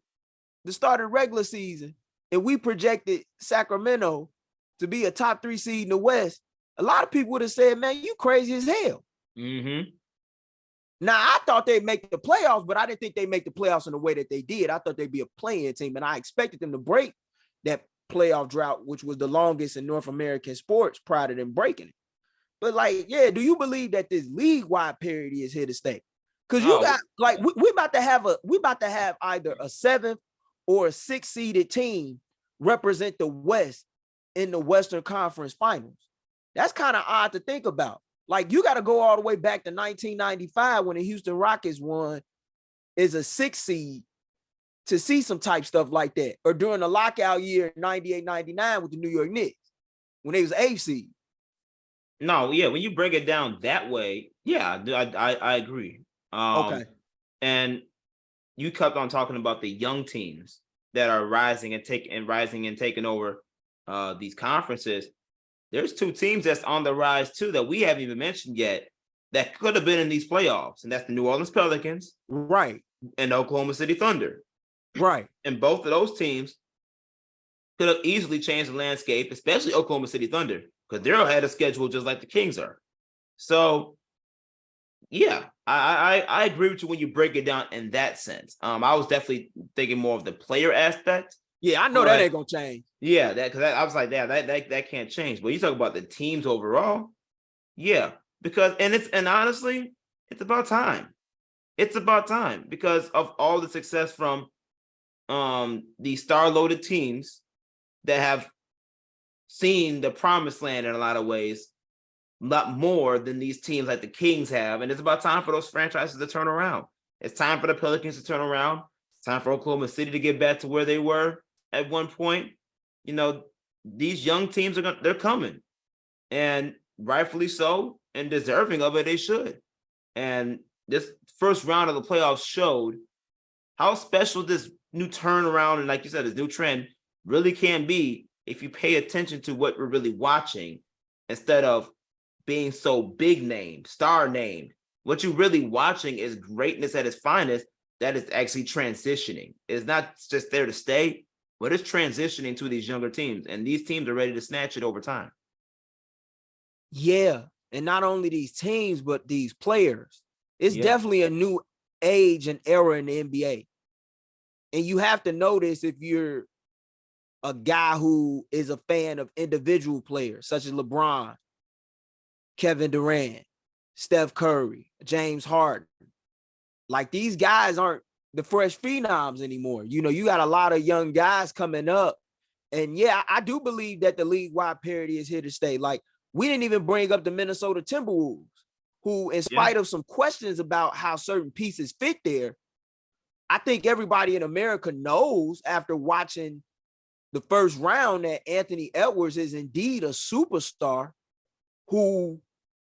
the start of the regular season and we projected Sacramento to be a top 3 seed in the West, a lot of people would have said, man, you crazy as hell. Mm-hmm. Now, I thought they'd make the playoffs, but I didn't think they'd make the playoffs in the way that they did. I thought they'd be a play-in team, and I expected them to break that playoff drought, which was the longest in North American sports prior to them breaking it. But, like, yeah, do you believe that this league-wide parity is here to stay? Because you got, like, we about to have either a 7th or a 6th-seeded team represent the West in the Western Conference Finals. That's kind of odd to think about. Like, you got to go all the way back to 1995 when the Houston Rockets won as a 6th seed to see some type stuff like that. Or during the lockout year, 98-99 with the New York Knicks when they was 8th seed. No, yeah, when you break it down that way, Yeah, I agree. Okay. And you kept on talking about the young teams that are rising and taking over these conferences. There's two teams that's on the rise too that we haven't even mentioned yet that could have been in these playoffs, and that's the New Orleans Pelicans Right. and the Oklahoma City Thunder. Right. And both of those teams could have easily changed the landscape, especially Oklahoma City Thunder, because they're ahead of schedule just like the Kings are. So yeah, I agree with you when you break it down in that sense. I was definitely thinking more of the player aspect. Yeah, I know that But ain't gonna change. yeah, that because I was like, yeah, that can't change. But you talk about the teams overall, yeah, because and honestly, it's about time. It's about time because of all the success from the star-loaded teams that have seen the promised land in a lot of ways, a lot more than these teams like the Kings have. And it's about time for those franchises to turn around. It's time for the Pelicans to turn around. It's time for Oklahoma City to get back to where they were at one point. You know, these young teams they're coming, and rightfully so, and deserving of it. They should. And this first round of the playoffs showed how special this new turnaround and, like you said, this new trend really can be if you pay attention to what we're really watching instead of being so big name, star named. What you're really watching is greatness at its finest that is actually transitioning. It's not just there to stay, but it's transitioning to these younger teams. And these teams are ready to snatch it over time. Yeah. And not only these teams, but these players. It's Yeah. definitely a new age and era in the NBA. And you have to notice if you're a guy who is a fan of individual players such as LeBron, Kevin Durant, Steph Curry, James Harden. Like these guys aren't the fresh phenoms anymore. You know, you got a lot of young guys coming up. And yeah, I do believe that the league-wide parity is here to stay. Like we didn't even bring up the Minnesota Timberwolves, who, in spite of some questions about how certain pieces fit there, I think everybody in America knows after watching the first round that Anthony Edwards is indeed a superstar who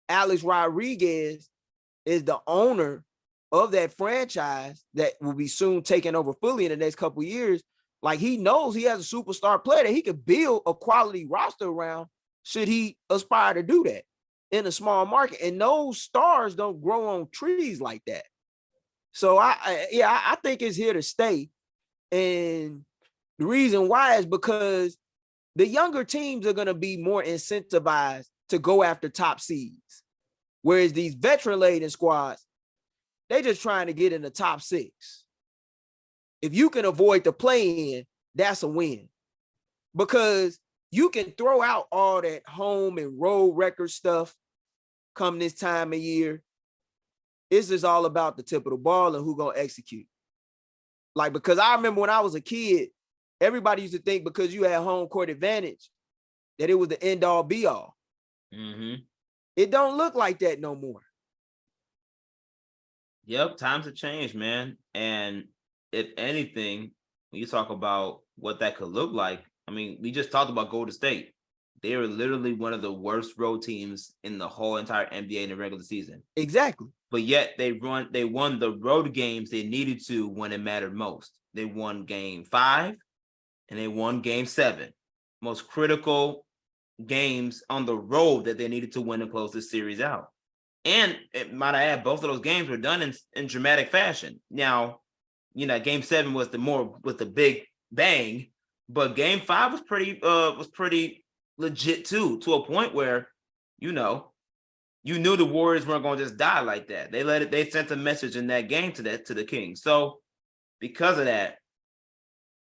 Alex Rodriguez is the owner of that franchise that will be soon taken over fully in the next couple of years. Like he knows he has a superstar player that he could build a quality roster around should he aspire to do that in a small market. And those stars don't grow on trees like that. So I think it's here to stay. And the reason why is because the younger teams are going to be more incentivized to go after top seeds. Whereas these veteran-laden squads, they just trying to get in the top 6. If you can avoid the play-in, that's a win. Because you can throw out all that home and road record stuff come this time of year. It's just all about the tip of the ball and who gonna execute. Like, because I remember when I was a kid, everybody used to think because you had home court advantage that it was the end all be all. Mm-hmm. It don't look like that no more. Yep, times have changed, man. And if anything, when you talk about what that could look like, I mean, we just talked about Golden State. They were literally one of the worst road teams in the whole entire NBA in the regular season. Exactly. But yet they won the road games they needed to when it mattered most. They won game 5 and they won game 7. Most critical games on the road that they needed to win and close this series out. And it might I add, both of those games were done in dramatic fashion. Now, you know, game 7 was the big bang, but game 5 was pretty legit too, to a point where, you knew the Warriors weren't going to just die like that. They sent a message in that game to the Kings. So because of that,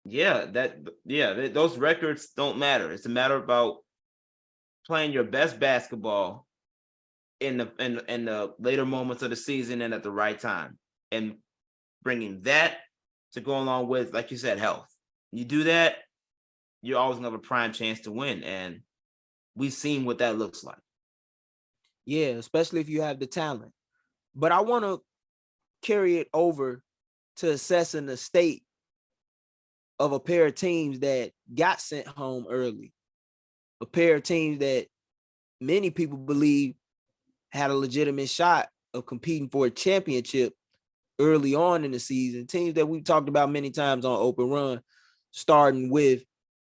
those records don't matter. It's a matter about playing your best basketball in the later moments of the season and at the right time, and bringing that to go along with, like you said, health. You do that, you're always gonna have a prime chance to win, and we've seen what that looks like. Yeah, especially if you have the talent. But I want to carry it over to assessing the state of a pair of teams that got sent home early. A pair of teams that many people believe had a legitimate shot of competing for a championship early on in the season. Teams that we've talked about many times on Open Run, starting with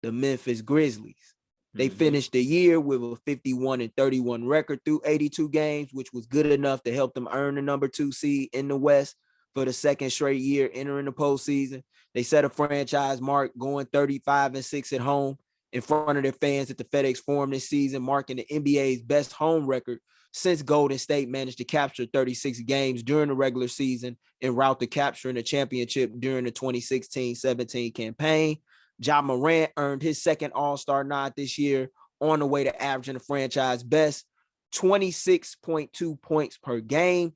the Memphis Grizzlies. They finished the year with a 51-31 record through 82 games, which was good enough to help them earn the number 2 seed in the West for the second straight year entering the postseason. They set a franchise mark going 35-6 at home in front of their fans at the FedEx Forum this season, marking the NBA's best home record since Golden State managed to capture 36 games during the regular season en route to capturing the championship during the 2016-17 campaign. Ja Morant earned his second All-Star nod this year on the way to averaging the franchise best 26.2 points per game,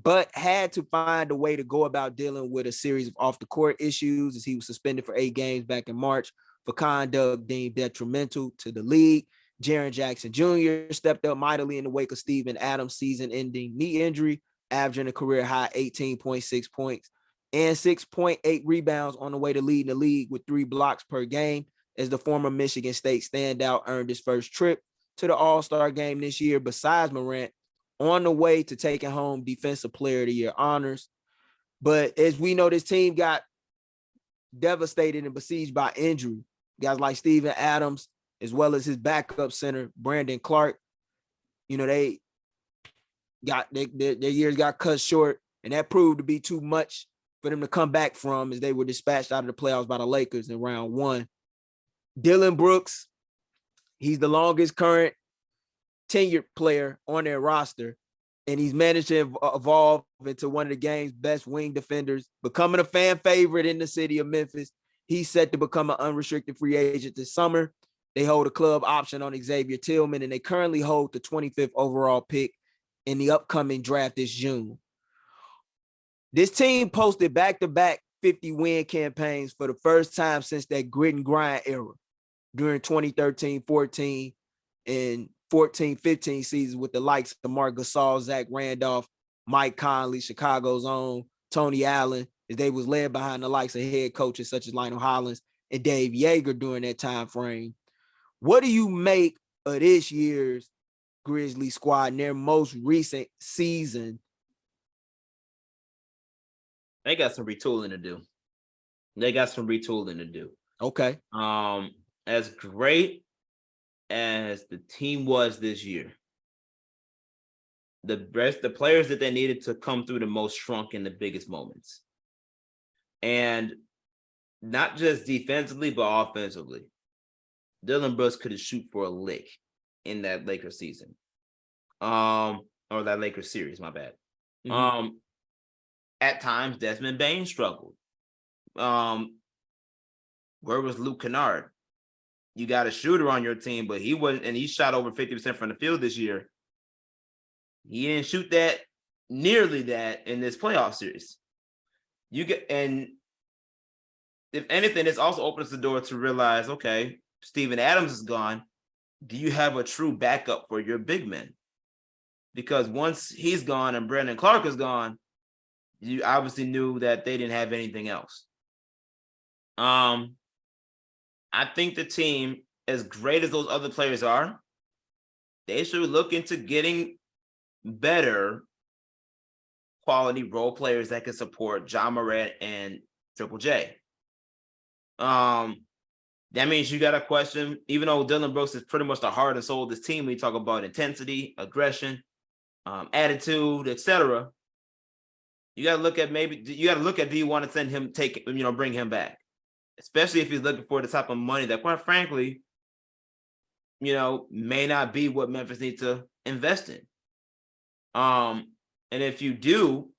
but had to find a way to go about dealing with a series of off-the-court issues as he was suspended for 8 games back in March for conduct deemed detrimental to the league. Jaren Jackson Jr. stepped up mightily in the wake of Steven Adams' season-ending knee injury, averaging a career-high 18.6 points and 6.8 rebounds on the way to leading the league with 3 blocks per game as the former Michigan State standout earned his first trip to the All-Star game this year besides Morant, on the way to taking home Defensive Player of the Year honors. But as we know, this team got devastated and besieged by injury. Guys like Steven Adams, as well as his backup center, Brandon Clark, they got their years got cut short, and that proved to be too much for them to come back from as they were dispatched out of the playoffs by the Lakers in round 1. Dylan Brooks, he's the longest current tenured player on their roster, and he's managed to evolve into one of the game's best wing defenders, becoming a fan favorite in the city of Memphis. He's set to become an unrestricted free agent this summer. They hold a club option on Xavier Tillman, and they currently hold the 25th overall pick in the upcoming draft this June. This team posted back-to-back 50-win campaigns for the first time since that grit and grind era during 2013-14 and 14-15 seasons with the likes of Marc Gasol, Zach Randolph, Mike Conley, Chicago's own Tony Allen, as they was led behind the likes of head coaches such as Lionel Hollins and Dave Yeager during that time frame. What do you make of this year's Grizzly squad in their most recent season? They got some retooling to do. Okay. As great as the team was this year, the players that they needed to come through the most shrunk in the biggest moments. And not just defensively, but offensively. Dylan Brooks couldn't shoot for a lick in that Lakers season. Or that Lakers series, my bad. Mm-hmm. At times, Desmond Bain struggled. Where was Luke Kennard? You got a shooter on your team, but he wasn't, and he shot over 50% from the field this year. He didn't shoot that nearly that in this playoff series. And if anything, this also opens the door to realize, okay, Steven Adams is gone. Do you have a true backup for your big men? Because once he's gone and Brandon Clark is gone, you obviously knew that they didn't have anything else. I think the team, as great as those other players are, they should look into getting better quality role players that can support Ja Morant and Triple J. That means you got to question, even though Dylan Brooks is pretty much the heart and soul of this team, we talk about intensity, aggression, attitude, etc. You got to look at do you want to send him, bring him back? Especially if he's looking for the type of money that, quite frankly, may not be what Memphis needs to invest in. And if you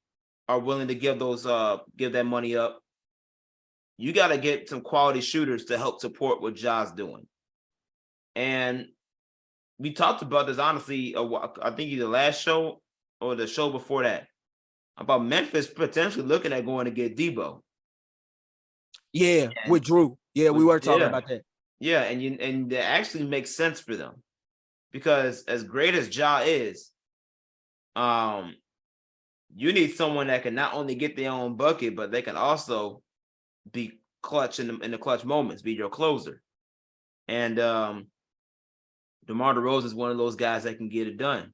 are willing to give that money up, you got to get some quality shooters to help support what Ja's doing. And we talked about this, honestly, I think either last show or the show before that, about Memphis potentially looking at going to get Debo. Yeah, with Drew. Yeah, we were talking about that. Yeah, and that actually makes sense for them. Because as great as Ja is, you need someone that can not only get their own bucket, but they can also be clutch in the clutch moments, be your closer. And DeMar DeRozan is one of those guys that can get it done.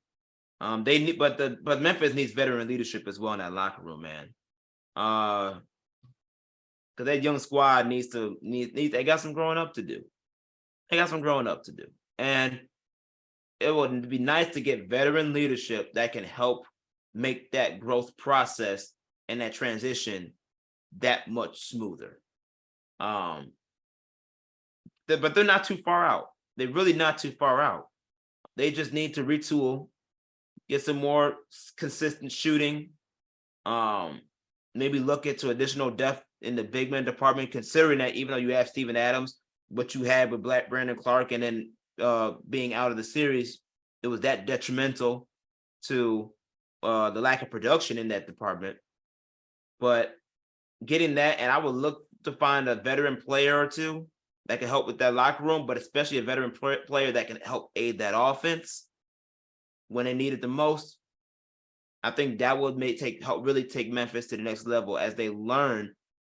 They need, but Memphis needs veteran leadership as well in that locker room, man. Because that young squad needs they got some growing up to do. And it would be nice to get veteran leadership that can help make that growth process and that transition that much smoother. But they're not too far out. They're really not too far out. They just need to retool, get some more consistent shooting. Maybe look into additional depth in the big man department, considering that even though you have Steven Adams, what you had with Brandon Clark, and then being out of the series, it was that detrimental to the lack of production in that department. But getting that, and I would look to find a veteran player or two that can help with that locker room, but especially a veteran player that can help aid that offense when they need it the most. I think that would help really take Memphis to the next level as they learn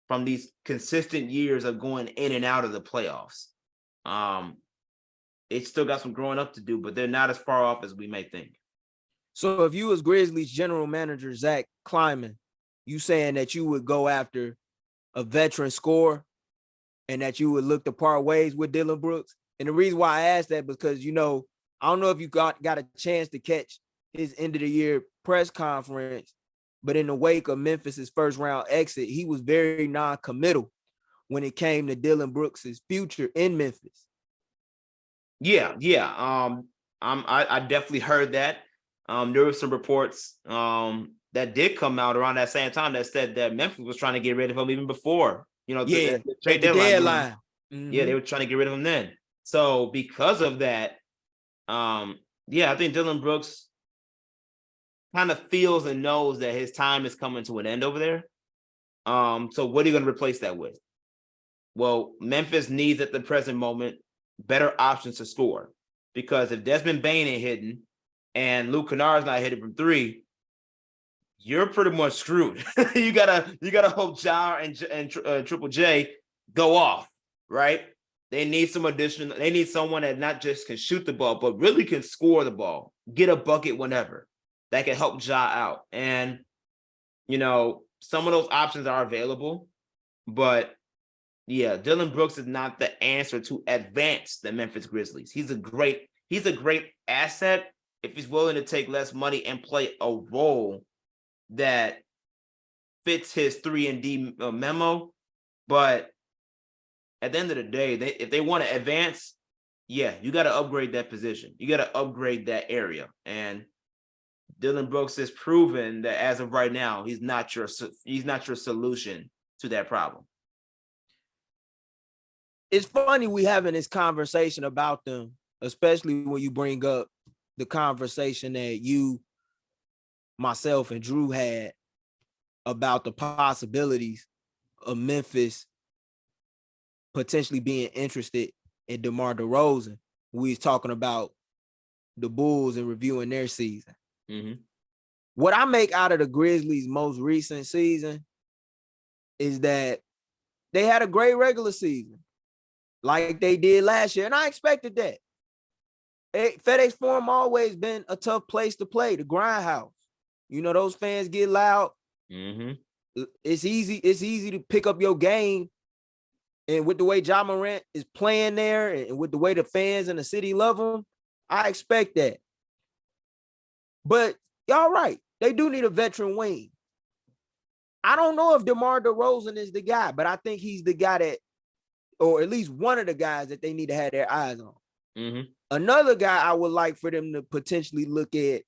from these consistent years of going in and out of the playoffs. They still got some growing up to do, but they're not as far off as we may think. So if you was Grizzlies general manager Zach Kleiman, you saying that you would go after a veteran scorer and that you would look to part ways with Dillon Brooks? And the reason why I asked that because, you know, I don't know if you got a chance to catch his end of the year press conference, but in the wake of Memphis's first round exit, he was very non-committal when it came to Dillon Brooks's future in Memphis. Yeah. I definitely heard that. There were some reports that did come out around that same time that said that Memphis was trying to get rid of him even before, the trade deadline. Mm-hmm. Yeah, they were trying to get rid of him then. So because of that, I think Dillon Brooks kind of feels and knows that his time is coming to an end over there. So what are you going to replace that with? Well, Memphis needs at the present moment better options to score, because if Desmond Bane ain't hitting and Luke Kennard's not hitting from three, you're pretty much screwed. you gotta hope Ja and Triple J go off, right? They need they need someone that not just can shoot the ball, but really can score the ball, get a bucket whenever, that can help Ja out. And, some of those options are available, but yeah, Dillon Brooks is not the answer to advance the Memphis Grizzlies. He's a great asset if he's willing to take less money and play a role that fits his 3-and-D memo. But at the end of the day, if they want to advance, yeah, you got to upgrade that position. You got to upgrade that area. And Dillon Brooks has proven that as of right now, he's not your solution to that problem. It's funny we having this conversation about them, especially when you bring up the conversation that you, myself, and Drew had about the possibilities of Memphis potentially being interested in DeMar DeRozan. We was talking about the Bulls and reviewing their season. Mm-hmm. What I make out of the Grizzlies' most recent season is that they had a great regular season, like they did last year, and I expected that. FedEx Forum always been a tough place to play, the grindhouse. Those fans get loud. Mm-hmm. It's easy to pick up your game, and with the way Ja Morant is playing there, and with the way the fans in the city love him, I expect that. But y'all right, they do need a veteran wing. I don't know if DeMar DeRozan is the guy, but I think he's the guy that, or at least one of the guys that they need to have their eyes on. Mm-hmm. Another guy I would like for them to potentially look at,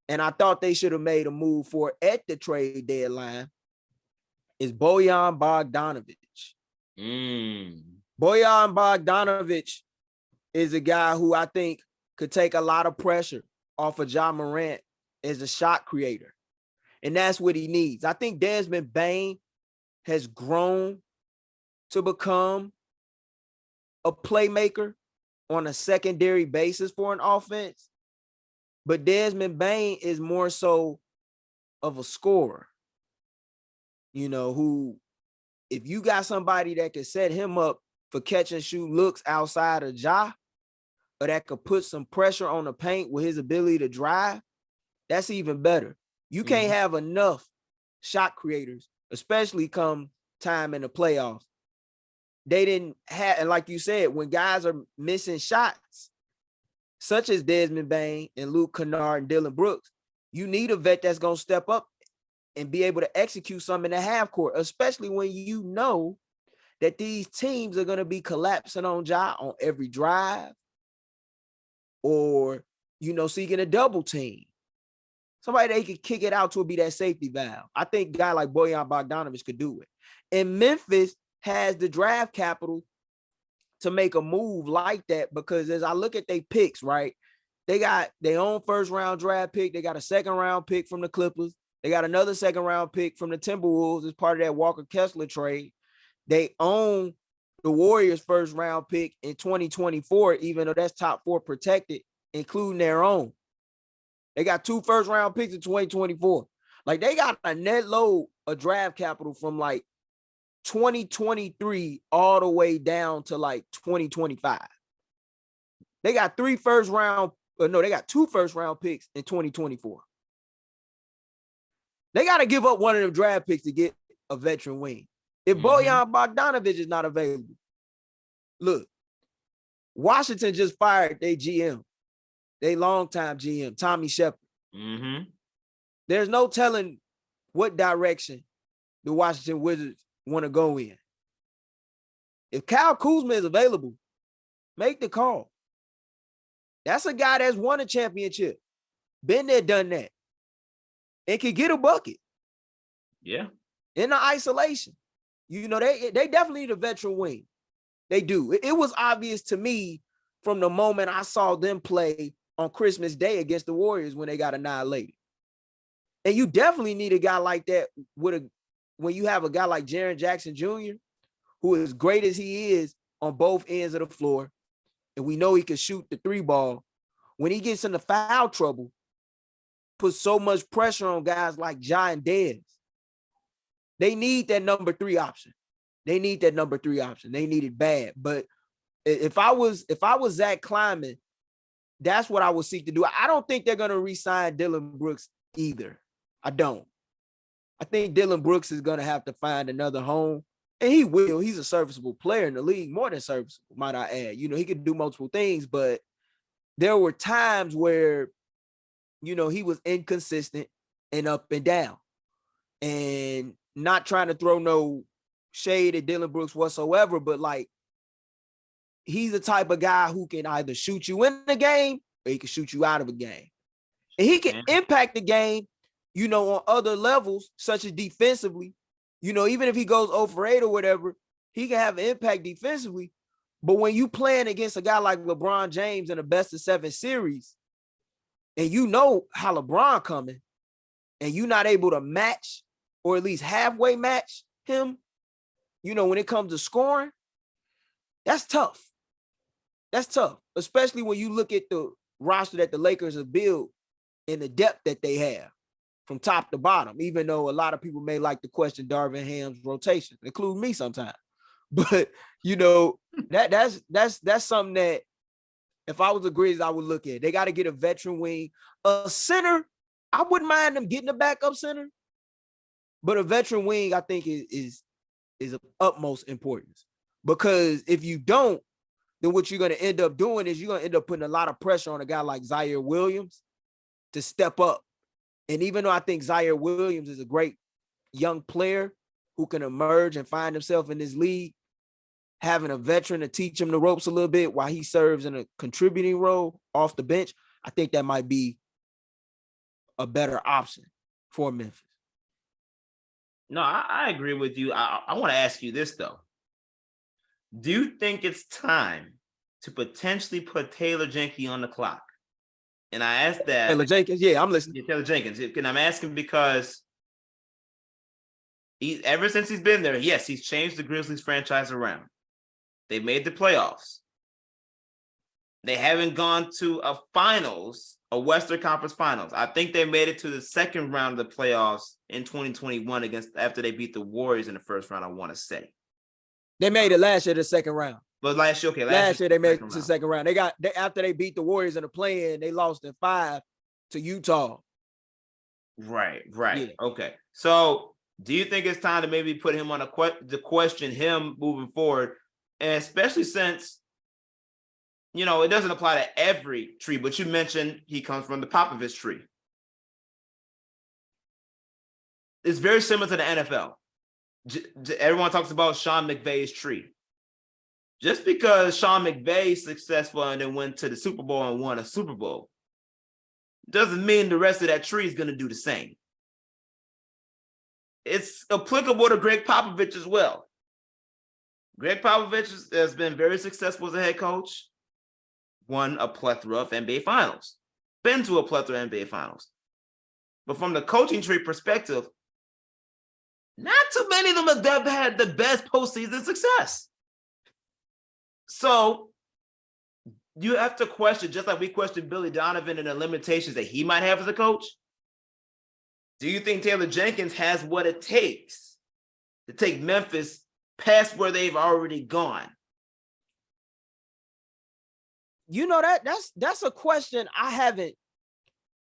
and I thought they should have made a move for at the trade deadline, is Bojan Bogdanovic. Bojan Bogdanovic is a guy who I think could take a lot of pressure off of Ja Morant as a shot creator. And that's what he needs. I think Desmond Bane has grown to become a playmaker on a secondary basis for an offense. But Desmond Bane is more so of a scorer, who, if you got somebody that can set him up for catch and shoot looks outside of Ja, or that could put some pressure on the paint with his ability to drive, That's even better. You can't Mhm. have enough shot creators, especially come time in the playoffs. They didn't have, and like you said, when guys are missing shots, such as Desmond Bain and Luke Kennard and Dylan Brooks, you need a vet that's going to step up and be able to execute something in the half court, especially when you know that these teams are going to be collapsing on Ja on every drive or, seeking a double team. Somebody they could kick it out to be that safety valve. I think a guy like Bojan Bogdanovic could do it. And Memphis has the draft capital to make a move like that because as I look at their picks, right, they got their own first round draft pick. They got a second round pick from the Clippers. They got another second round pick from the Timberwolves as part of that Walker Kessler trade. They own the Warriors first round pick in 2024, even though that's top 4 protected, including their own. They got 2 first round picks in 2024. Like they got a net load of draft capital from like 2023 all the way down to like 2025. They got 2 first round picks in 2024. They got to give up one of them draft picks to get a veteran wing. If Bojan Bogdanovic is not available, look, Washington just fired their GM, their longtime GM, Tommy Shepard. There's no telling what direction the Washington Wizards want to go in. If Kyle Kuzma is available, make the call. That's a guy that's won a championship, been there, done that, and can get a bucket. Yeah. In the isolation. They definitely need a veteran wing. They do. It was obvious to me from the moment I saw them play on Christmas Day against the Warriors when they got annihilated. And you definitely need a guy like that when you have a guy like Jaren Jackson Jr., who is great as he is on both ends of the floor, and we know he can shoot the 3 ball. When he gets into foul trouble, puts so much pressure on guys like Ja and Dez. They need that number 3 option. They need it bad. But if I was Zach Kleiman, that's what I would seek to do. I don't think they're going to re-sign Dylan Brooks either. I don't. I think Dylan Brooks is going to have to find another home. And he will. He's a serviceable player in the league, more than serviceable, might I add. He could do multiple things, but there were times where, he was inconsistent and up and down. And not trying to throw no shade at Dylan Brooks whatsoever, but like, he's the type of guy who can either shoot you in the game or he can shoot you out of a game. And he can impact the game, on other levels, such as defensively. Even if he goes 0 for 8 or whatever, he can have an impact defensively. But when you playing against a guy like LeBron James in a best-of-7 series, and how LeBron coming, and you're not able to match or at least halfway match him, when it comes to scoring, that's tough. That's tough, especially when you look at the roster that the Lakers have built and the depth that they have from top to bottom, even though a lot of people may like to question Darvin Ham's rotation, including me sometimes. But, that's something that if I was the Grizz, I would look at. They got to get a veteran wing. A center, I wouldn't mind them getting a backup center, but a veteran wing, I think, is of utmost importance. Because if you don't, then what you're going to end up doing is you're going to end up putting a lot of pressure on a guy like Zaire Williams to step up. And even though I think Zaire Williams is a great young player who can emerge and find himself in this league, having a veteran to teach him the ropes a little bit while he serves in a contributing role off the bench, I think that might be a better option for Memphis. No, I agree with you. I want to ask you this, though. Do you think it's time to potentially put Taylor Jenkins on the clock? And I asked that. Taylor Jenkins, yeah, I'm listening. Yeah, Taylor Jenkins. And I'm asking because ever since he's been there, yes, he's changed the Grizzlies franchise around. They made the playoffs. They haven't gone to a finals, a Western Conference Finals. I think they made it to the second round of the playoffs in 2021 after they beat the Warriors in the first round, I want to say. They made it last year, the second round. But last year, okay. Last year they made it to the second round. After they beat the Warriors in the play-in, they lost in 5 to Utah Right. Yeah. Okay. So do you think it's time to maybe put him on to question him moving forward? And especially since, it doesn't apply to every tree, but you mentioned he comes from the Popovich tree. It's very similar to the NFL. Everyone talks about Sean McVay's tree. Just because Sean McVay's successful and then went to the Super Bowl and won a Super Bowl doesn't mean the rest of that tree is going to do the same. It's applicable to Greg Popovich as well. Greg Popovich has been very successful as a head coach, won a plethora of NBA finals, been to a plethora of NBA finals. But from the coaching tree perspective, not too many of them have had the best postseason success. So you have to question, just like we questioned Billy Donovan and the limitations that he might have as a coach. Do you think Taylor Jenkins has what it takes to take Memphis past where they've already gone? That's a question I haven't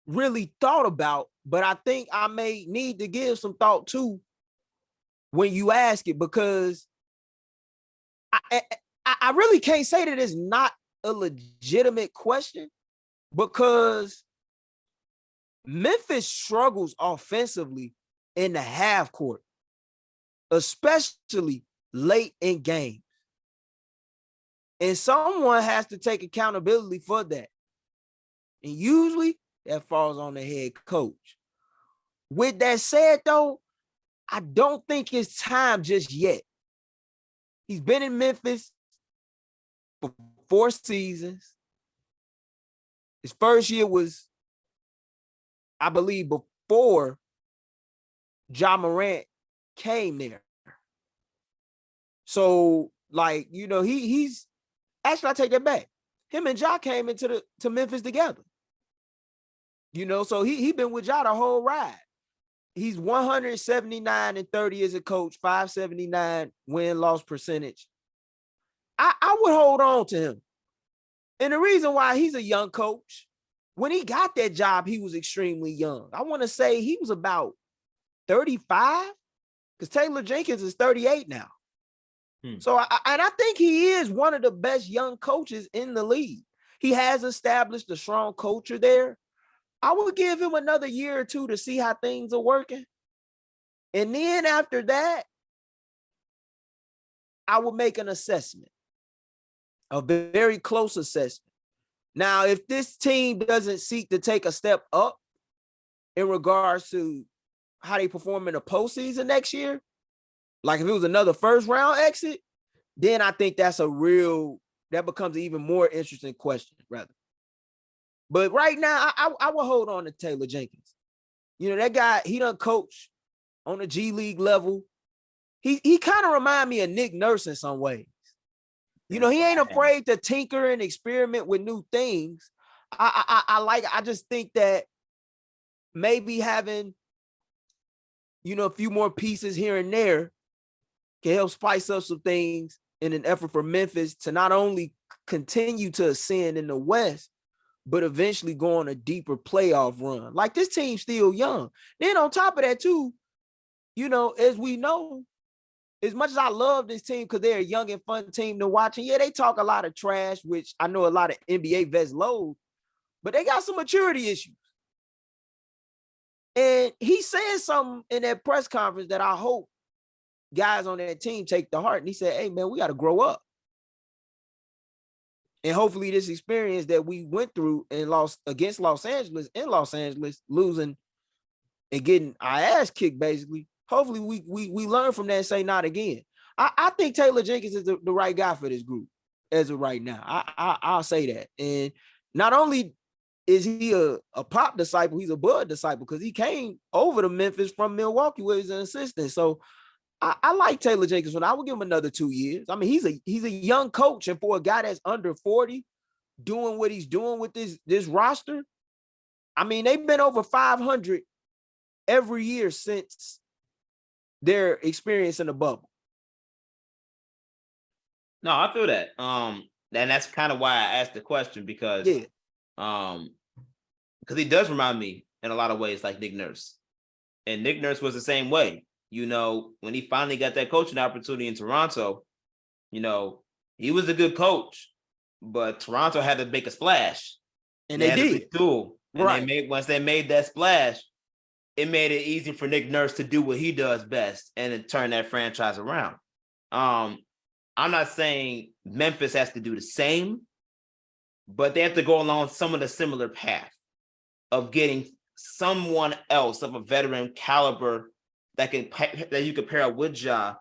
really thought about, but I think I may need to give some thought to when you ask it, because I really can't say that it's not a legitimate question, because Memphis struggles offensively in the half court, especially late in games. And someone has to take accountability for that. And usually that falls on the head coach. With that said, though, I don't think it's time just yet. He's been in Memphis for 4 seasons. His first year was, I believe, before Ja Morant came there. So, he's actually, I take that back. Him and Ja came into Memphis together. So he been with Ja the whole ride. He's 179-30 as a coach, 579 win-loss percentage. I would hold on to him. And the reason why, he's a young coach. When he got that job, he was extremely young. I want to say he was about 35, because Taylor Jenkins is 38 now. So, I think he is one of the best young coaches in the league. He has established a strong culture there. I would give him another year or two to see how things are working. And then after that, I would make an assessment, a very close assessment. Now, if this team doesn't seek to take a step up in regards to how they perform in the postseason next year, like if it was another first round exit, then I think that becomes an even more interesting question, rather. But right now, I will hold on to Taylor Jenkins. That guy, he done coach on the G League level. He kind of remind me of Nick Nurse in some ways. He ain't afraid to tinker and experiment with new things. I just think that maybe having, a few more pieces here and there can help spice up some things in an effort for Memphis to not only continue to ascend in the West, but eventually go on a deeper playoff run. Like, this team's still young. Then on top of that too, as we know, as much as I love this team because they're a young and fun team to watch, and yeah, they talk a lot of trash, which I know a lot of NBA vets loathe, but they got some maturity issues. And he said something in that press conference that I hope guys on that team take to heart. And he said, hey, man, we got to grow up. And hopefully this experience that we went through and lost against Los Angeles, losing and getting our ass kicked, basically, hopefully we learn from that and say not again. I think Taylor Jenkins is the right guy for this group as of right now. I'll say that. And not only is he a Pop disciple, he's a Bud disciple, because he came over to Memphis from Milwaukee where he's an assistant. So I like Taylor Jenkins. I would give him another 2 years. I mean, he's a young coach, and for a guy that's under 40, doing what he's doing with this roster, I mean, they've been over 500 every year since their experience in the bubble. No, I feel that. And that's kind of why I asked the question, because he does remind me in a lot of ways like Nick Nurse. And Nick Nurse was the same way. When he finally got that coaching opportunity in Toronto, he was a good coach, but Toronto had to make a splash. And they did. And once they made that splash, it made it easy for Nick Nurse to do what he does best and to turn that franchise around. I'm not saying Memphis has to do the same, but they have to go along some of the similar path of getting someone else of a veteran caliber that you can pair up with Ja,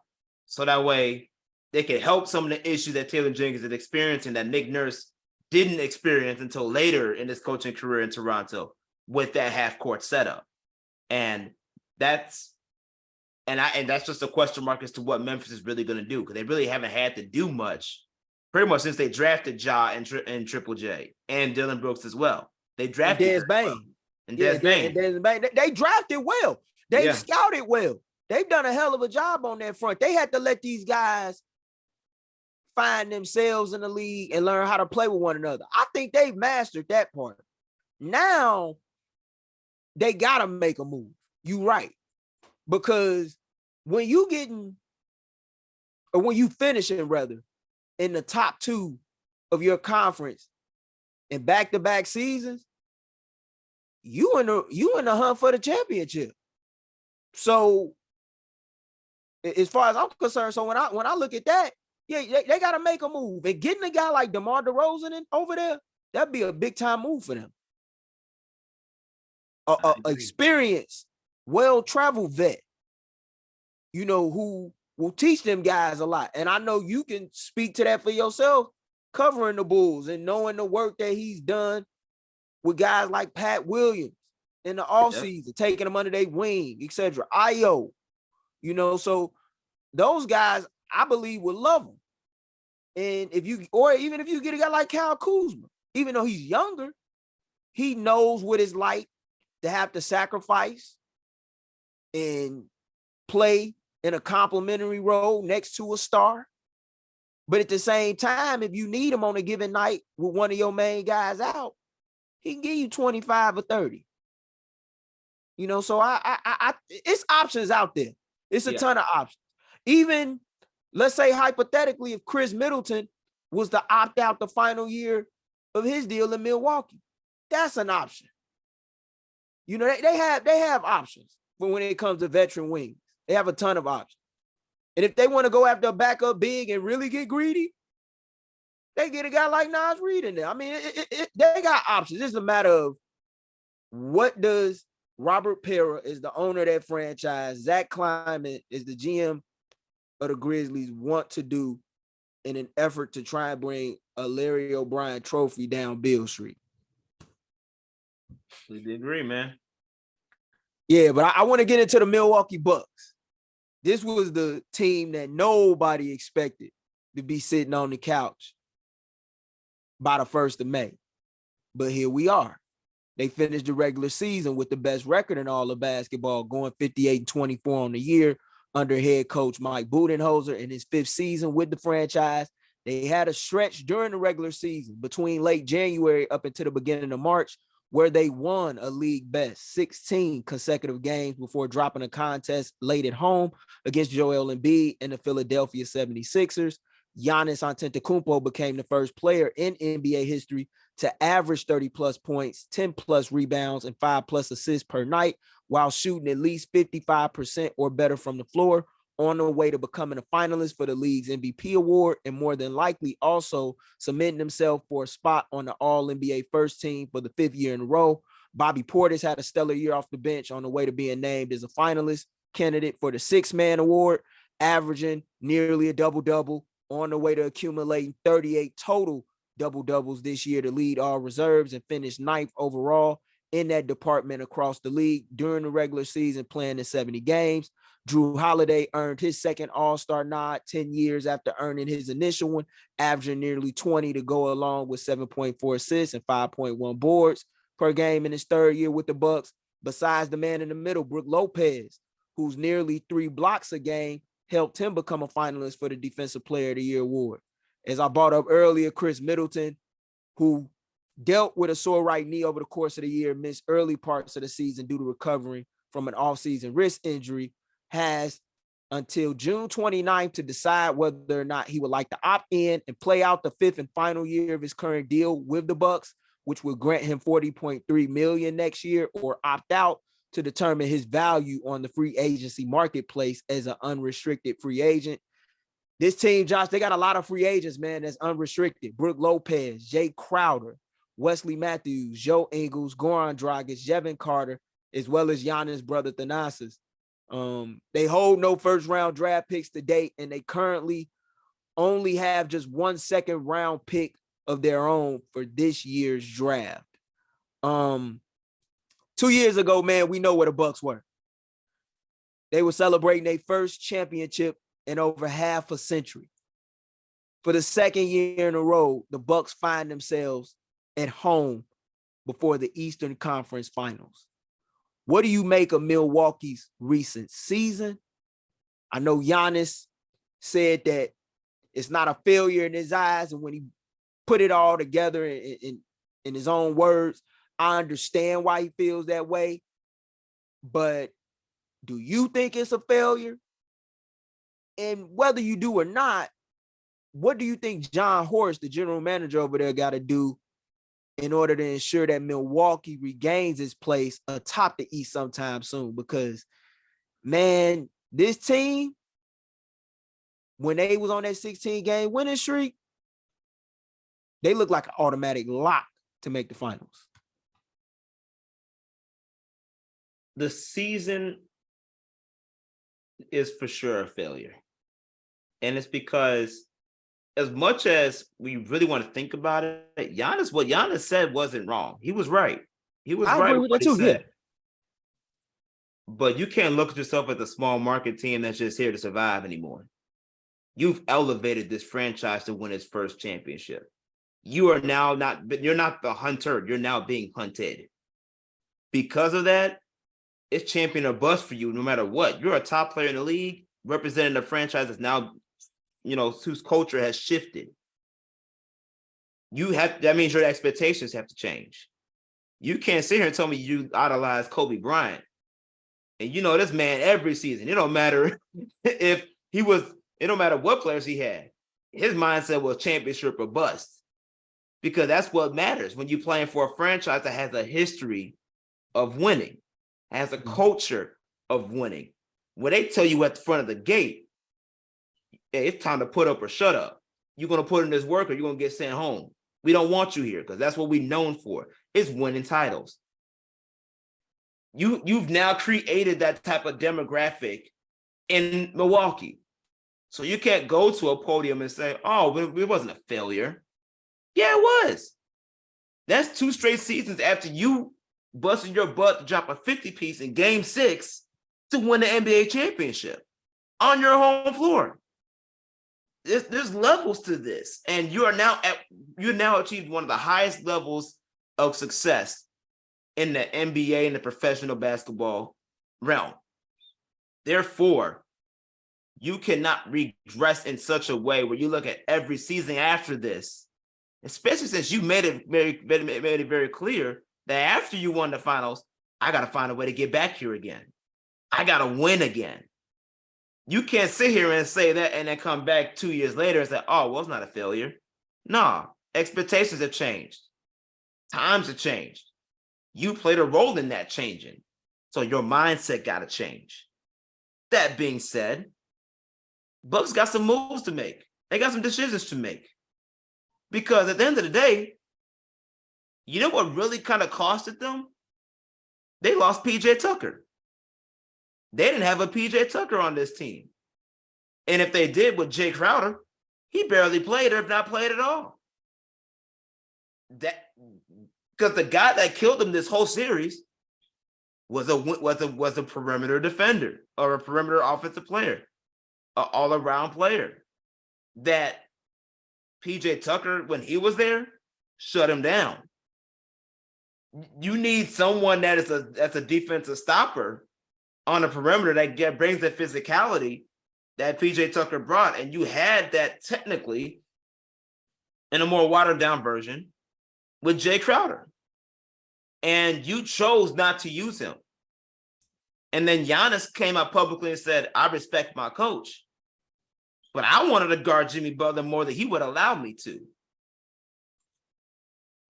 so that way they can help some of the issues that Taylor Jenkins is experiencing that Nick Nurse didn't experience until later in his coaching career in Toronto with that half-court setup. And that's just a question mark as to what Memphis is really going to do, because they really haven't had to do much pretty much since they drafted Ja and Triple J and Dylan Brooks as well. They drafted Des Bane. And Des Bane. They drafted well. They scouted well. They've done a hell of a job on that front. They had to let these guys find themselves in the league and learn how to play with one another. I think they've mastered that part. Now they gotta make a move. You right. Because when you finishing rather in the top 2 of your conference in back-to-back seasons, you in the hunt for the championship. So as far as I'm concerned, so when I look at that, yeah, they got to make a move. And getting a guy like DeMar DeRozan over there, that'd be a big-time move for them. A experienced, well-traveled vet, who will teach them guys a lot. And I know you can speak to that for yourself, covering the Bulls and knowing the work that he's done with guys like Pat Williams in the offseason, taking them under their wing, etc. Io, so those guys, I believe, would love him. And even if you get a guy like Kyle Kuzma, even though he's younger, he knows what it's like to have to sacrifice and play in a complimentary role next to a star. But at the same time, if you need him on a given night with one of your main guys out, he can give you 25 or 30. So I it's options out there. It's a ton of options. Even, let's say hypothetically, if Chris Middleton was to opt out the final year of his deal in Milwaukee, that's an option. They have options for when it comes to veteran wings. They have a ton of options. And if they want to go after a backup big and really get greedy, they get a guy like Naz Reid in there. I mean, they got options. It's a matter of what does Robert Pera, is the owner of that franchise, Zach Kleiman is the GM of the Grizzlies, want to do in an effort to try and bring a Larry O'Brien trophy down Beale Street. We agree, man. Yeah, but I want to get into the Milwaukee Bucks. This was the team that nobody expected to be sitting on the couch by the 1st of May. But here we are. They finished the regular season with the best record in all of basketball, going 58-24 on the year under head coach Mike Budenholzer in his 5th season with the franchise. They had a stretch during the regular season between late January up until the beginning of March where they won a league best 16 consecutive games before dropping a contest late at home against Joel Embiid and the Philadelphia 76ers. Giannis Antetokounmpo became the first player in NBA history to average 30-plus points, 10-plus rebounds, and 5-plus assists per night while shooting at least 55% or better from the floor, on the way to becoming a finalist for the league's MVP award and more than likely also cementing himself for a spot on the All-NBA first team for the 5th year in a row. Bobby Portis had a stellar year off the bench on the way to being named as a finalist candidate for the 6-man award, averaging nearly a double-double, on the way to accumulating 38 total double-doubles this year to lead all reserves and finish 9th overall in that department across the league during the regular season, playing in 70 games. Drew Holiday earned his second All-Star nod 10 years after earning his initial one, averaging nearly 20 to go along with 7.4 assists and 5.1 boards per game in his 3rd year with the Bucks. Besides the man in the middle, Brook Lopez, whose nearly 3 blocks a game helped him become a finalist for the Defensive Player of the Year award. As I brought up earlier, Chris Middleton, who dealt with a sore right knee over the course of the year, missed early parts of the season due to recovering from an off-season wrist injury, has until June 29th to decide whether or not he would like to opt in and play out the 5th and final year of his current deal with the Bucks, which will grant him $40.3 million next year, or opt out to determine his value on the free agency marketplace as an unrestricted free agent. This team, Josh, they got a lot of free agents, man, that's unrestricted. Brook Lopez, Jay Crowder, Wesley Matthews, Joe Ingles, Goran Dragic, Jevin Carter, as well as Giannis' brother Thanasis. They hold no first-round draft picks to date, and they currently only have just 1 second-round pick of their own for this year's draft. 2 years ago, man, we know where the Bucks were. They were celebrating their first championship in over half a century. For the second year in a row, the Bucks find themselves at home before the Eastern Conference Finals. What do you make of Milwaukee's recent season? I know Giannis said that it's not a failure in his eyes, and when he put it all together in his own words, I understand why he feels that way. But do you think it's a failure? And whether you do or not, what do you think John Horst, the general manager over there, got to do in order to ensure that Milwaukee regains its place atop the East sometime soon? Because, man, this team, when they was on that 16-game winning streak, they look like an automatic lock to make the finals. The season is for sure a failure. And it's because as much as we really want to think about it, what Giannis said wasn't wrong. He was right. He was right with what he said. But you can't look at yourself as a small market team that's just here to survive anymore. You've elevated this franchise to win its first championship. You are now you're not the hunter. You're now being hunted. Because of that, it's champion or bust for you no matter what. You're a top player in the league representing a franchise that's now, whose culture has shifted. That means your expectations have to change. You can't sit here and tell me you idolize Kobe Bryant. And this man every season, it don't matter it don't matter what players he had. His mindset was championship or bust. Because that's what matters when you're playing for a franchise that has a history of winning, has a culture of winning. When they tell you at the front of the gate, hey, it's time to put up or shut up. You're going to put in this work or you're going to get sent home. We don't want you here because that's what we're known for. It's winning titles. You've now created that type of demographic in Milwaukee. So you can't go to a podium and say, oh, it wasn't a failure. Yeah, it was. That's 2 straight seasons after you busted your butt to drop a 50-piece in Game 6 to win the NBA championship on your home floor. There's levels to this, and you now achieved one of the highest levels of success in the NBA and the professional basketball realm. Therefore, you cannot regress in such a way where you look at every season after this, especially since you made it very clear that after you won the finals, I got to find a way to get back here again. I got to win again. You can't sit here and say that and then come back 2 years later and say, oh, well, it's not a failure. No, expectations have changed. Times have changed. You played a role in that changing. So your mindset got to change. That being said, Bucks got some moves to make. They got some decisions to make. Because at the end of the day, you know what really kind of costed them? They lost PJ Tucker. They didn't have a PJ Tucker on this team. And if they did with Jay Crowder, he barely played or if not played at all. Because the guy that killed them this whole series was a perimeter defender or a perimeter offensive player, an all-around player that PJ Tucker, when he was there, shut him down. You need someone that's a defensive stopper on the perimeter that brings the physicality that PJ Tucker brought. And you had that technically in a more watered down version with Jay Crowder. And you chose not to use him. And then Giannis came out publicly and said, I respect my coach, but I wanted to guard Jimmy Butler more than he would allow me to.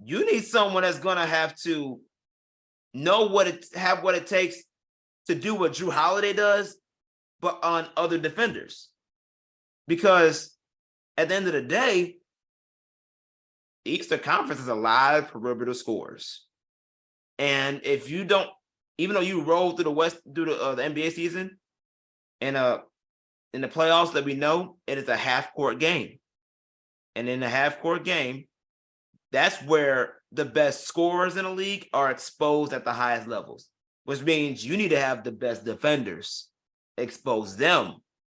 You need someone that's going to have to know what it takes to do what Drew Holiday does, but on other defenders. Because at the end of the day, the Eastern Conference is a lot of perimeter scorers. And if you don't, even though you roll through the West, through the NBA season, and in the playoffs that we know, it is a half-court game. And in a half-court game, that's where the best scorers in the league are exposed at the highest levels, which means you need to have the best defenders expose them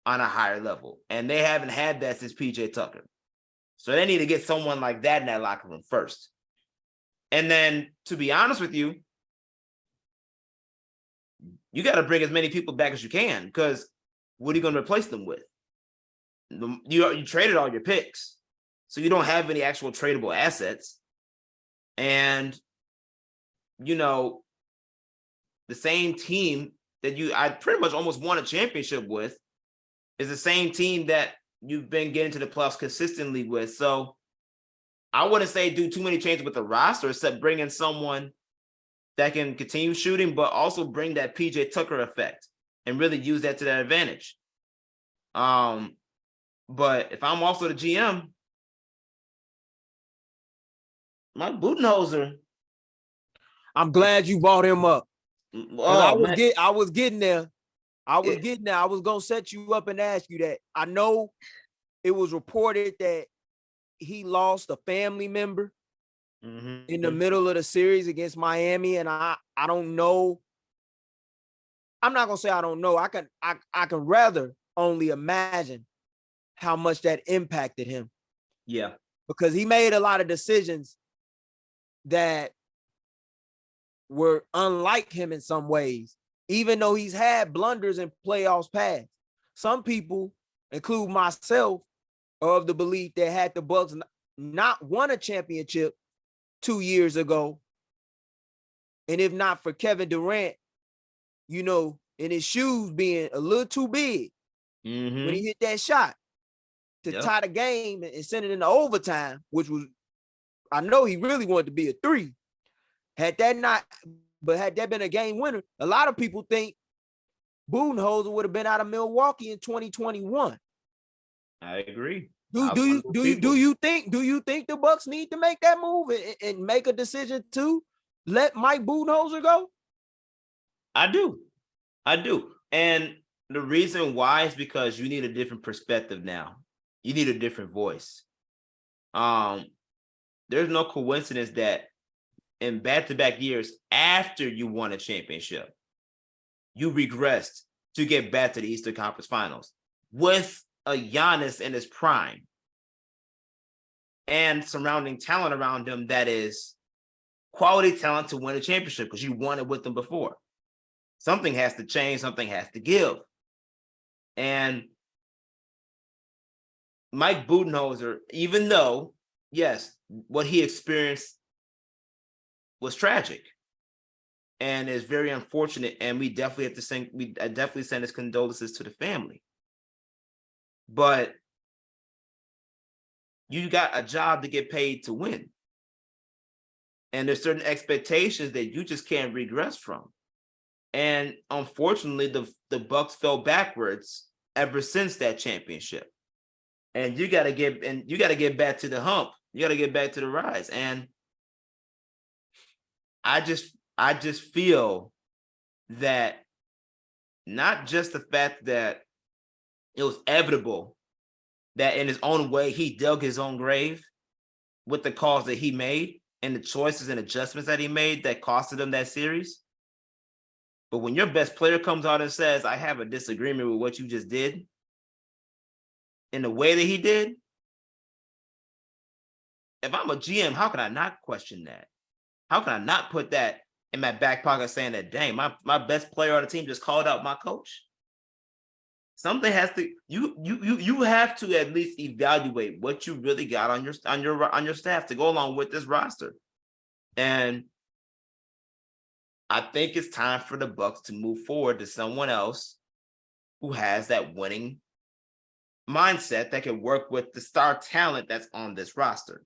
on a higher level. And they haven't had that since PJ Tucker. So they need to get someone like that in that locker room first. And then, to be honest with you, you got to bring as many people back as you can, because what are you going to replace them with? You traded all your picks, so you don't have any actual tradable assets. And, you know, the same team that I pretty much almost won a championship with is the same team that you've been getting to the playoffs consistently with. So I wouldn't say do too many changes with the roster, except bring in someone that can continue shooting, but also bring that PJ Tucker effect and really use that to their advantage. But if I'm also the GM, Mike Budenholzer. I'm glad you brought him up. Oh, I was getting there. I was gonna set you up and ask you that. I know it was reported that he lost a family member in the middle of the series against Miami, and I don't know. I'm not gonna say I don't know. I can rather only imagine how much that impacted him. Yeah, because he made a lot of decisions that were unlike him in some ways, even though he's had blunders in playoffs past. Some people, include myself, are of the belief that had the Bucks not won a championship 2 years ago, and if not for Kevin Durant, you know, in his shoes being a little too big when he hit that shot to tie the game and send it into overtime, which was, I know he really wanted to be a 3. Had that been a game winner, a lot of people think Budenholzer would have been out of Milwaukee in 2021. I agree. Do you think the Bucks need to make that move and make a decision to let Mike Budenholzer go? I do. And the reason why is because you need a different perspective now. You need a different voice. There's no coincidence that in back-to-back years after you won a championship, you regressed to get back to the Eastern Conference Finals with a Giannis in his prime and surrounding talent around him that is quality talent to win a championship, because you won it with them before. Something has to change. Something has to give. And Mike Budenholzer, even though, yes, what he experienced was tragic and is very unfortunate, and we definitely have to send his condolences to the family. But you got a job to get paid to win. And there's certain expectations that you just can't regress from. And unfortunately, the Bucks fell backwards ever since that championship. And you got to get back to the hump. You got to get back to the rise. And I just feel that not just the fact that it was inevitable that in his own way he dug his own grave with the calls that he made and the choices and adjustments that he made that costed him that series. But when your best player comes out and says, I have a disagreement with what you just did, in the way that he did, if I'm a GM, how can I not question that? How can I not put that in my back pocket saying that, dang, my best player on the team just called out my coach? Something has to, you have to at least evaluate what you really got on your staff to go along with this roster. And I think it's time for the Bucks to move forward to someone else who has that winning mindset that can work with the star talent that's on this roster.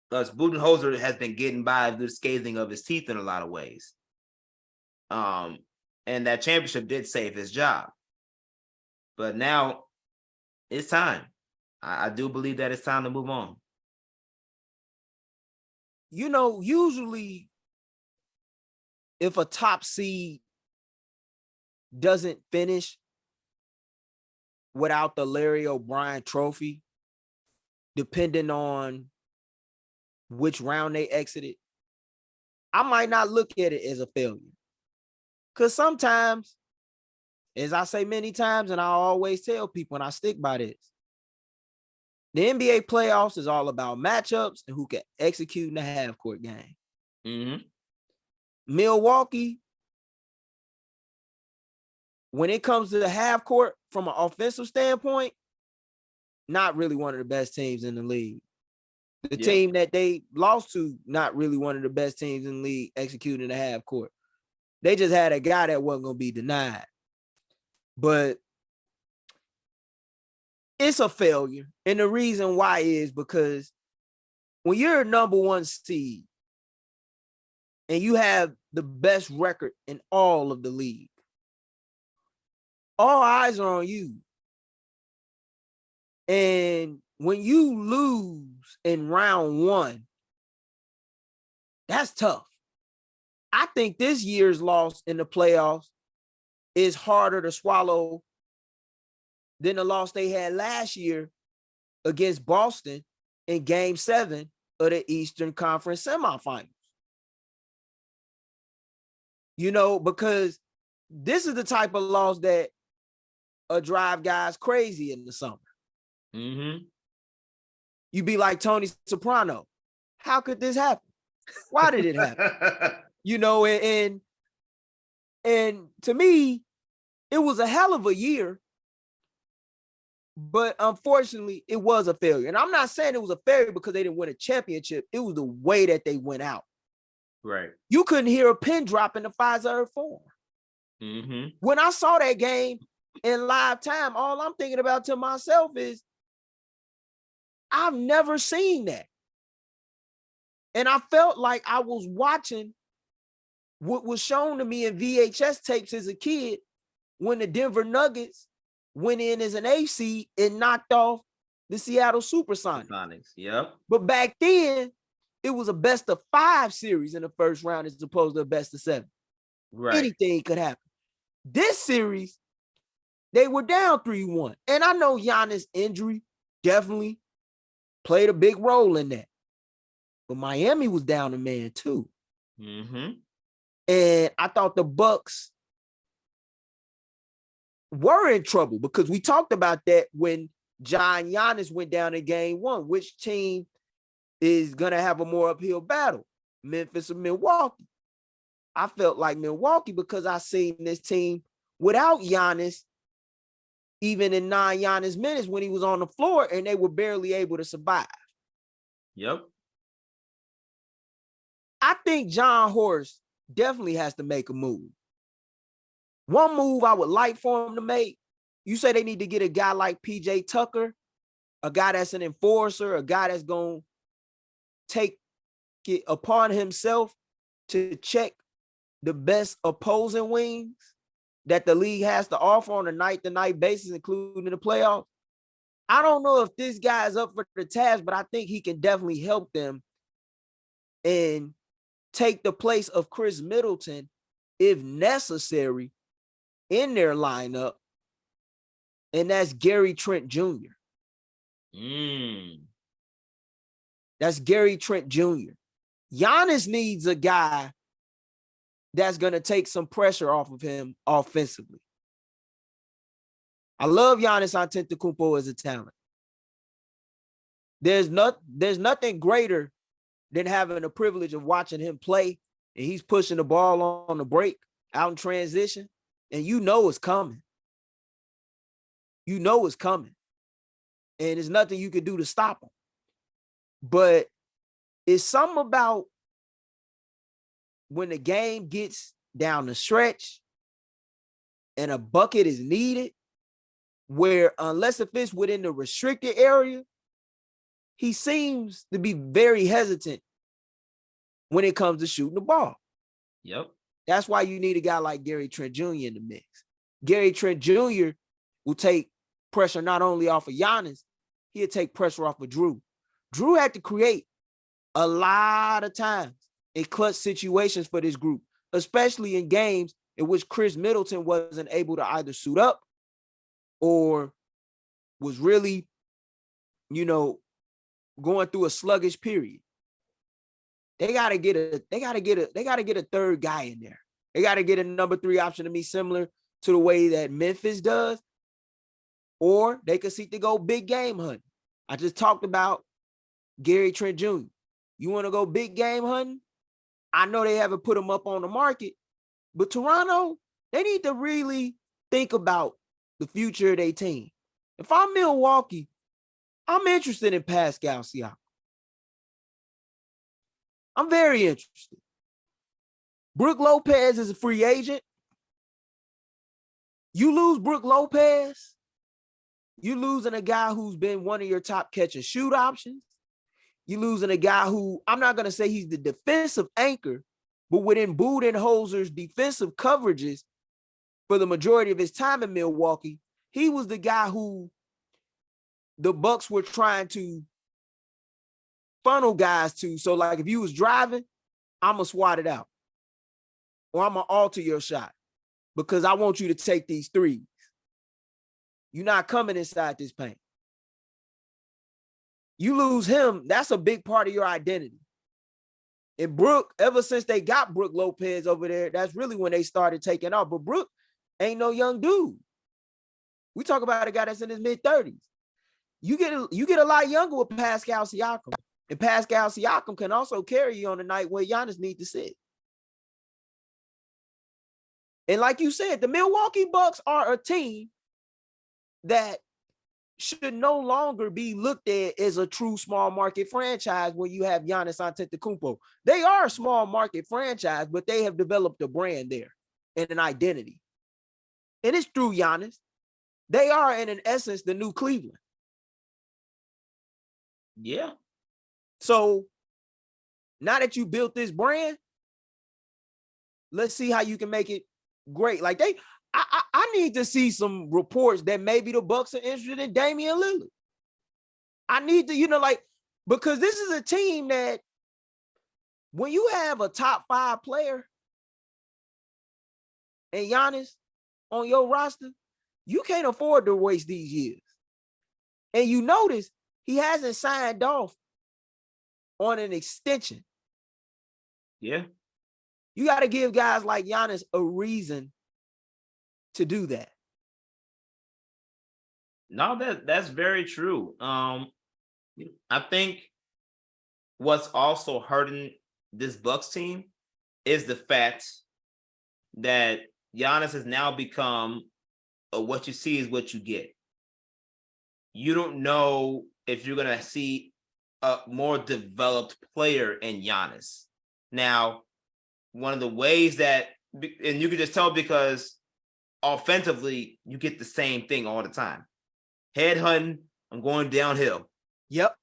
Because Budenholzer has been getting by the scathing of his teeth in a lot of ways. And that championship did save his job. But now it's time. I do believe that it's time to move on. You know, usually if a top seed doesn't finish without the Larry O'Brien trophy, depending on which round they exited, I might not look at it as a failure. Because sometimes, as I say many times, and I always tell people, and I stick by this, the NBA playoffs is all about matchups and who can execute in the half-court game. Mm-hmm. Milwaukee, when it comes to the half-court from an offensive standpoint, not really one of the best teams in the league. The team that they lost to, not really one of the best teams in the league executing the half-court. They just had a guy that wasn't going to be denied. But it's a failure. And the reason why is because when you're a number one seed and you have the best record in all of the league, all eyes are on you. And when you lose in round one, that's tough. I think this year's loss in the playoffs is harder to swallow than the loss they had last year against Boston in Game 7 of the Eastern Conference semifinals. You know, because this is the type of loss that drive guys crazy in the summer. Mm-hmm. You be like Tony Soprano. How could this happen? Why did it happen? You know, and to me, it was a hell of a year, but unfortunately, it was a failure. And I'm not saying it was a failure because they didn't win a championship. It was the way that they went out. Right. You couldn't hear a pin drop in the Pfizer Forum. Mm-hmm. When I saw that game in live time, all I'm thinking about to myself is, I've never seen that. And I felt like I was watching what was shown to me in VHS tapes as a kid when the Denver Nuggets went in as an AC and knocked off the Seattle Supersonics. Yep. But back then, it was a best of 5 series in the first round as opposed to a best of 7. Right. Anything could happen. This series, they were down 3-1. And I know Giannis' injury definitely played a big role in that. But Miami was down a man too. Mm-hmm. And I thought the Bucks were in trouble because we talked about that when Giannis went down in Game 1. Which team is going to have a more uphill battle, Memphis or Milwaukee? I felt like Milwaukee because I seen this team without Giannis, even in non-Giannis minutes when he was on the floor, and they were barely able to survive. Yep. I think John Horst definitely has to make a move. One move I would like for him to make, you say they need to get a guy like PJ Tucker, a guy that's an enforcer, a guy that's going to take it upon himself to check the best opposing wings that the league has to offer on a night-to-night basis, including the playoffs. I don't know if this guy is up for the task, but I think he can definitely help them and take the place of Chris Middleton, if necessary, in their lineup, and that's Gary Trent Jr. That's Gary Trent Jr. Giannis needs a guy that's going to take some pressure off of him offensively. I love Giannis Antetokounmpo as a talent. There's nothing greater than having the privilege of watching him play, and he's pushing the ball on the break, out in transition, and you know it's coming. You know it's coming. And there's nothing you can do to stop him. But it's something about when the game gets down the stretch and a bucket is needed, where unless if it's within the restricted area, he seems to be very hesitant when it comes to shooting the ball. Yep. That's why you need a guy like Gary Trent Jr. in the mix. Gary Trent Jr. will take pressure not only off of Giannis, he'll take pressure off of Drew. Drew had to create a lot of times in clutch situations for this group, especially in games in which Chris Middleton wasn't able to either suit up or was really, going through a sluggish period. They gotta get a third guy in there. They gotta get a number 3 option to be similar to the way that Memphis does, or they could seek to go big game hunting. I just talked about Gary Trent Jr. You want to go big game hunting? I know they haven't put him up on the market, but Toronto, they need to really think about the future of their team. If I'm Milwaukee, I'm interested in Pascal Siakam. I'm very interested. Brook Lopez is a free agent. You lose Brook Lopez, you're losing a guy who's been one of your top catch and shoot options. You're losing a guy who, I'm not going to say he's the defensive anchor, but within Budenholzer's defensive coverages for the majority of his time in Milwaukee, he was the guy who the Bucks were trying to funnel guys to. So like if you was driving, I'm going to swat it out. Or I'm going to alter your shot because I want you to take these threes. You're not coming inside this paint. You lose him, that's a big part of your identity. And Brook, ever since they got Brook Lopez over there, that's really when they started taking off. But Brook ain't no young dude. We talk about a guy that's in his mid-30s. You get a lot younger with Pascal Siakam. And Pascal Siakam can also carry you on a night where Giannis needs to sit. And like you said, the Milwaukee Bucks are a team that should no longer be looked at as a true small market franchise when you have Giannis Antetokounmpo. They are a small market franchise, but they have developed a brand there and an identity. And it's through Giannis. They are, in essence, the new Cleveland. Yeah. So now that you built this brand, let's see how you can make it great. Like I need to see some reports that maybe the Bucks are interested in Damian Lillard. I need to, because this is a team that when you have a top 5 player and Giannis on your roster, you can't afford to waste these years. And you notice he hasn't signed off on an extension. Yeah. You got to give guys like Giannis a reason to do that. No, that's very true. I think what's also hurting this Bucks team is the fact that Giannis has now become what you see is what you get. You don't know if you're going to see a more developed player in Giannis. Now, one of the ways that, and you can just tell because offensively, you get the same thing all the time. Headhunting, I'm going downhill. Yep.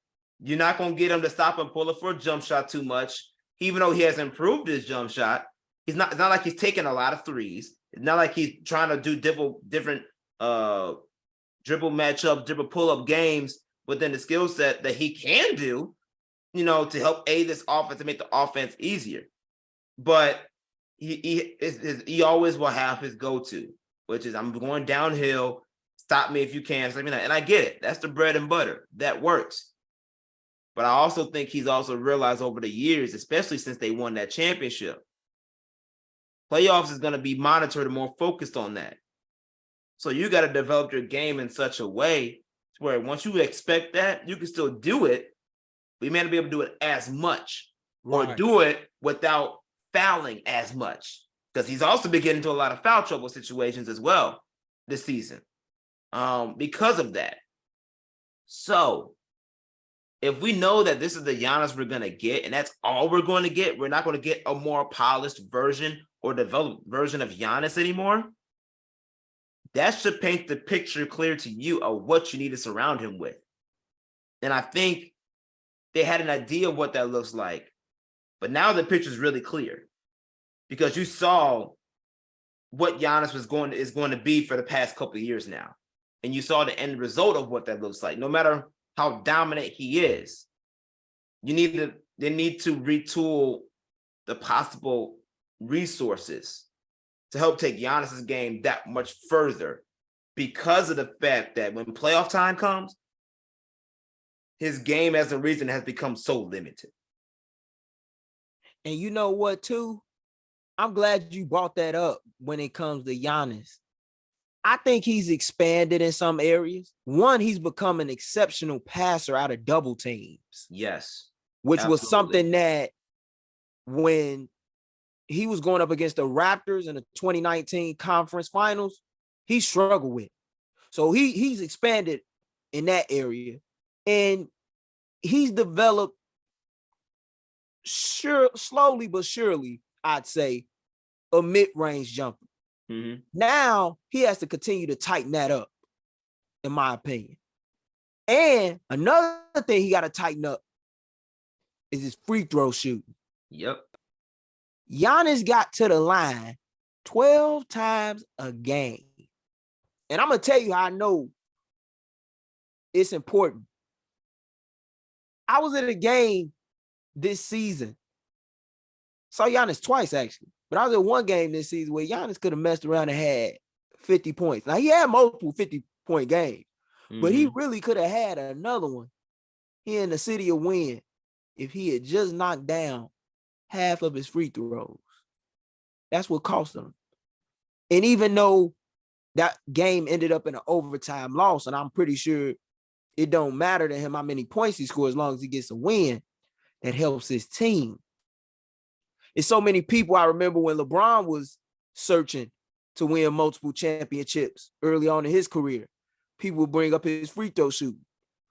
You're not going to get him to stop and pull it for a jump shot too much, even though he has improved his jump shot. It's not like he's taking a lot of threes. It's not like he's trying to do different dribble matchup, dribble pull-up games within the skill set that he can do, to help aid this offense and make the offense easier. But he always will have his go-to, which is I'm going downhill. Stop me if you can. And I get it. That's the bread and butter. That works. But I also think he's also realized over the years, especially since they won that championship, playoffs is going to be monitored and more focused on that. So you got to develop your game in such a way to where once you expect that, you can still do it. We may not be able to do it as much or do it without fouling as much, because he's also been getting into a lot of foul trouble situations as well this season because of that. So if we know that this is the Giannis we're going to get, and that's all we're going to get, we're not going to get a more polished version or developed version of Giannis anymore. That should paint the picture clear to you of what you need to surround him with. And I think they had an idea of what that looks like. But now the picture is really clear because you saw what Giannis is going to be for the past couple of years now. And you saw the end result of what that looks like. No matter how dominant he is, they need to retool the possible resources to help take Giannis's game that much further because of the fact that when playoff time comes, his game as a reason has become so limited. And you know what, too? I'm glad you brought that up when it comes to Giannis. I think he's expanded in some areas. One, he's become an exceptional passer out of double teams. Yes. Which absolutely. was something that when he was going up against the Raptors in the 2019 conference finals, he struggled with. So he's expanded in that area. And he's developed slowly but surely, I'd say, a mid-range jumper. Mm-hmm. Now he has to continue to tighten that up, in my opinion. And another thing he got to tighten up is his free throw shooting. Yep. Giannis got to the line 12 times a game. And I'm going to tell you how I know it's important. I was at a game this season. Saw Giannis twice, actually. But I was at one game this season where Giannis could have messed around and had 50 points. Now, he had multiple 50-point games, but he really could have had another one here in the city of Win if he had just knocked down half of his free throws. That's what cost him. And even though that game ended up in an overtime loss, and I'm pretty sure it don't matter to him how many points he scores as long as he gets a win, that helps his team. It's so many people. I remember when LeBron was searching to win multiple championships early on in his career, people would bring up his free throw shooting.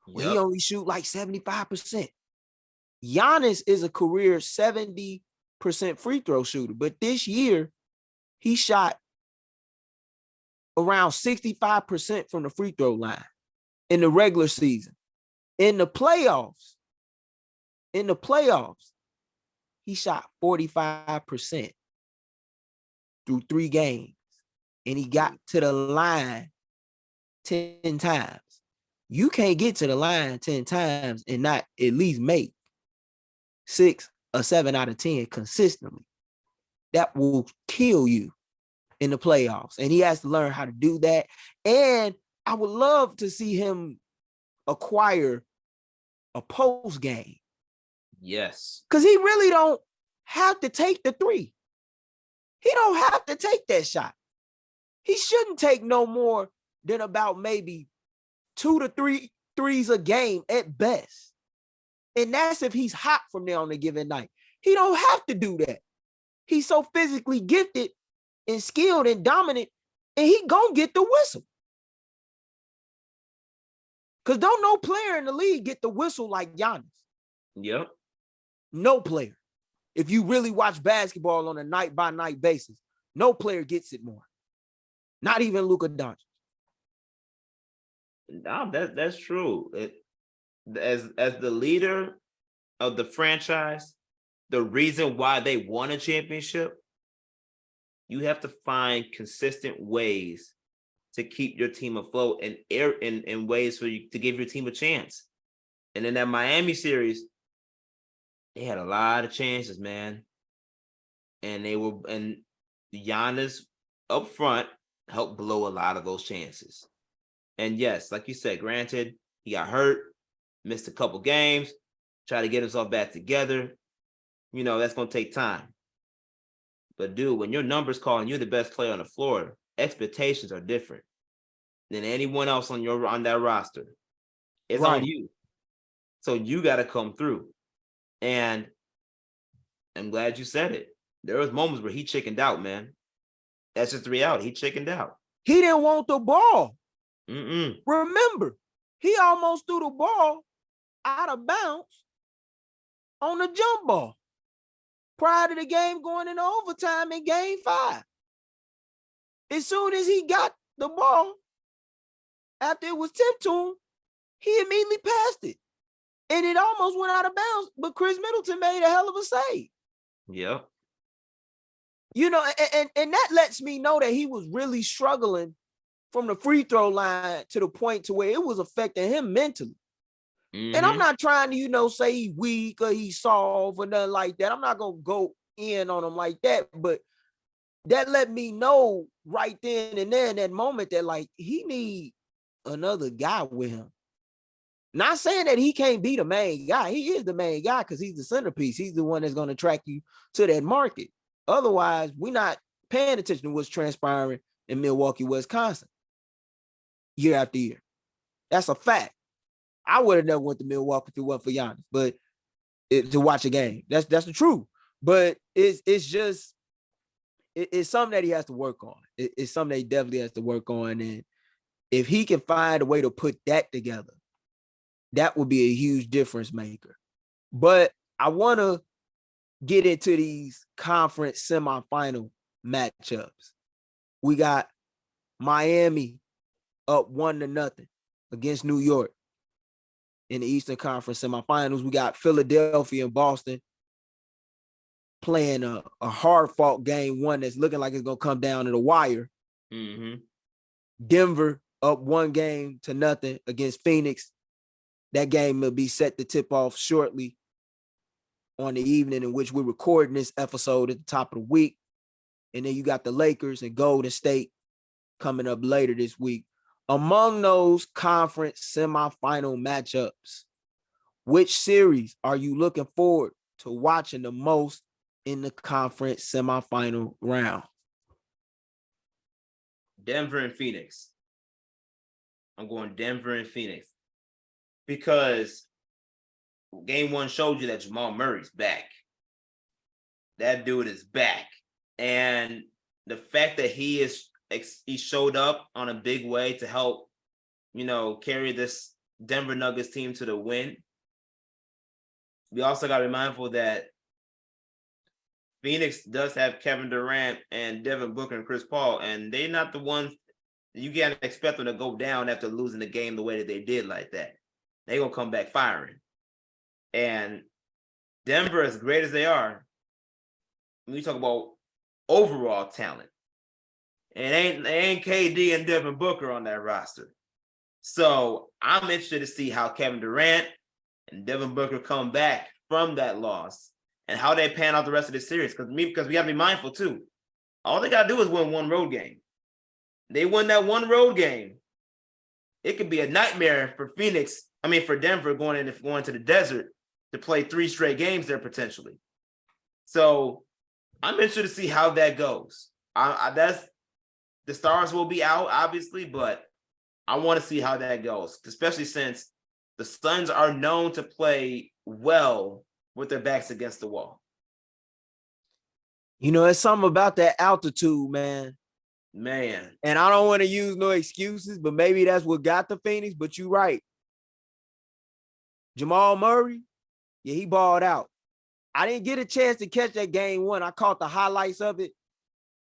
Well, he only shoot like 75%. Giannis is a career 70% free throw shooter, but this year he shot around 65% from the free throw line in the regular season. In the playoffs, he shot 45% through 3 games, and he got to the line 10 times. You can't get to the line 10 times and not at least make 6 or 7 out of 10 consistently. That will kill you in the playoffs, and he has to learn how to do that. And I would love to see him acquire a post game. Yes. Because he really don't have to take the 3. He don't have to take that shot. He shouldn't take no more than about maybe 2 to 3 threes a game at best. And that's if he's hot from there on a given night. He don't have to do that. He's so physically gifted and skilled and dominant, and he gonna get the whistle. Because don't no player in the league get the whistle like Giannis. Yep. No player. If you really watch basketball on a night-by-night basis, no player gets it more. Not even Luka Doncic. No, that's true. As the leader of the franchise, the reason why they won a championship, you have to find consistent ways to keep your team afloat and in ways for you to give your team a chance. And in that Miami series, they had a lot of chances, man. And Giannis up front helped blow a lot of those chances. And yes, like you said, granted, he got hurt, missed a couple games, tried to get himself back together. You know, that's going to take time. But dude, when your numbers call and you're the best player on the floor, expectations are different than anyone else on that roster. It's on you. So you got to come through. And I'm glad you said it. There was moments where he chickened out, man. That's just the reality. He chickened out. He didn't want the ball. Mm-mm. Remember, he almost threw the ball out of bounds on the jump ball prior to the game going into overtime in game 5. As soon as he got the ball, after it was tipped to him, he immediately passed it. And it almost went out of bounds, but Chris Middleton made a hell of a save. Yep. You know, and that lets me know that he was really struggling from the free throw line to the point to where it was affecting him mentally. And I'm not trying to, say he's weak or he's soft or nothing like that. I'm not going to go in on him like that. But that let me know right then and there in that moment that, like, he need another guy with him. Not saying that he can't be the main guy. He is the main guy because he's the centerpiece. He's the one that's going to attract you to that market. Otherwise, we're not paying attention to what's transpiring in Milwaukee, Wisconsin, year after year. That's a fact. I would have never went to Milwaukee if it wasn't for Giannis, but to watch a game. That's the truth. But it's something that he has to work on. It's something that he definitely has to work on. And if he can find a way to put that together, that would be a huge difference maker. But I want to get into these conference semifinal matchups. We got Miami up 1-0 against New York in the Eastern Conference semifinals. We got Philadelphia and Boston playing a hard-fought game 1 that's looking like it's going to come down to the wire. Denver up 1-0 against Phoenix. That game will be set to tip off shortly on the evening in which we're recording this episode at the top of the week. And then you got the Lakers and Golden State coming up later this week. Among those conference semifinal matchups, which series are you looking forward to watching the most in the conference semifinal round? Denver and Phoenix. I'm going Denver and Phoenix because game 1 showed you that Jamal Murray's back. That dude is back. And the fact that he showed up on a big way to help, carry this Denver Nuggets team to the win. We also got to be mindful that Phoenix does have Kevin Durant and Devin Booker and Chris Paul, and they're not the ones you can't expect them to go down after losing the game the way that they did like that. They're going to come back firing. And Denver, as great as they are, when you talk about overall talent, it ain't KD and Devin Booker on that roster. So I'm interested to see how Kevin Durant and Devin Booker come back from that loss and how they pan out the rest of the series. Because we got to be mindful too. All they got to do is win one road game. They win that one road game. It could be a nightmare for Denver going to the desert to play 3 straight games there potentially. So I'm interested to see how that goes. The stars will be out, obviously, but I want to see how that goes, especially since the Suns are known to play well with their backs against the wall. It's something about that altitude, man. And I don't want to use no excuses, but maybe that's what got the Phoenix, but you're right. Jamal Murray, yeah, he balled out. I didn't get a chance to catch that game 1. I caught the highlights of it.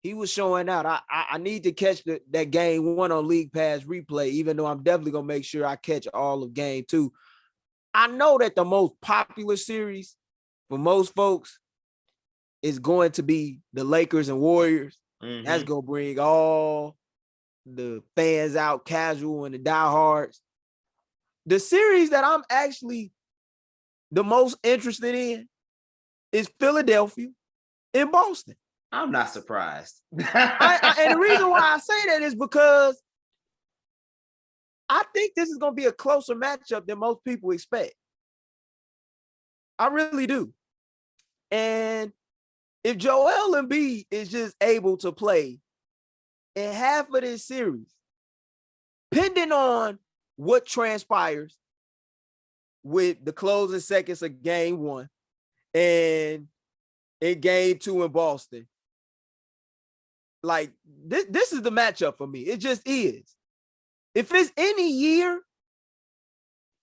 He was showing out. I need to catch that game 1 on League Pass replay, even though I'm definitely going to make sure I catch all of game 2. I know that the most popular series for most folks is going to be the Lakers and Warriors. That's going to bring all the fans out, casual and the diehards. The series that I'm actually the most interested in is Philadelphia and Boston. I'm not surprised. And the reason why I say that is because I think this is going to be a closer matchup than most people expect. I really do. And if Joel Embiid is just able to play in half of this series, depending on what transpires with the closing seconds of game 1 and in game 2 in Boston, like this is the matchup for me. It just is. If it's any year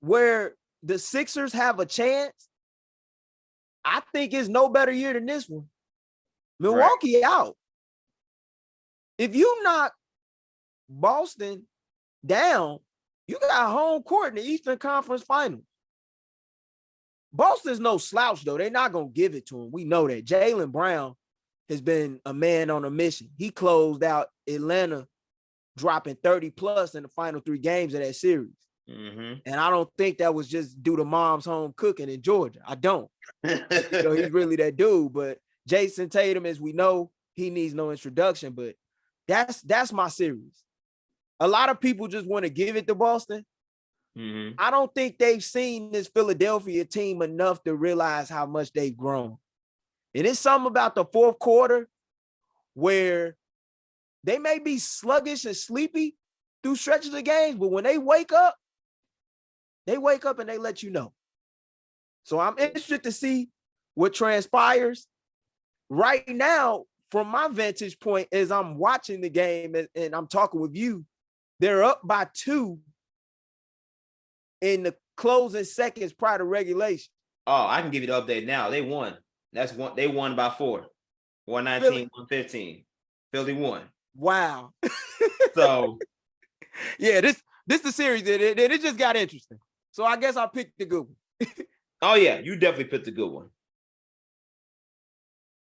where the Sixers have a chance, I think it's no better year than this one. Milwaukee out. If you knock Boston down, you got home court in the Eastern Conference Finals. Boston's no slouch, though. They're not going to give it to him. We know that. Jaylen Brown has been a man on a mission. He closed out Atlanta, dropping 30+ in the final 3 games of that series. Mm-hmm. And I don't think that was just due to mom's home cooking in Georgia. I don't. He's really that dude. But Jason Tatum, as we know, he needs no introduction. But that's my series. A lot of people just want to give it to Boston. Mm-hmm. I don't think they've seen this Philadelphia team enough to realize how much they've grown. And it's something about the fourth quarter where they may be sluggish and sleepy through stretches of games, but when they wake up and they let you know. So I'm interested to see what transpires. Right now, from my vantage point, as I'm watching the game and I'm talking with you, they're up by 2 in the closing seconds prior to regulation. Oh, I can give you the update now. They won. That's one. They won by 4. 119, 115. Philly won. Wow. So yeah, this the series. It just got interesting. So I guess I picked the good one. oh yeah, you definitely picked a good one.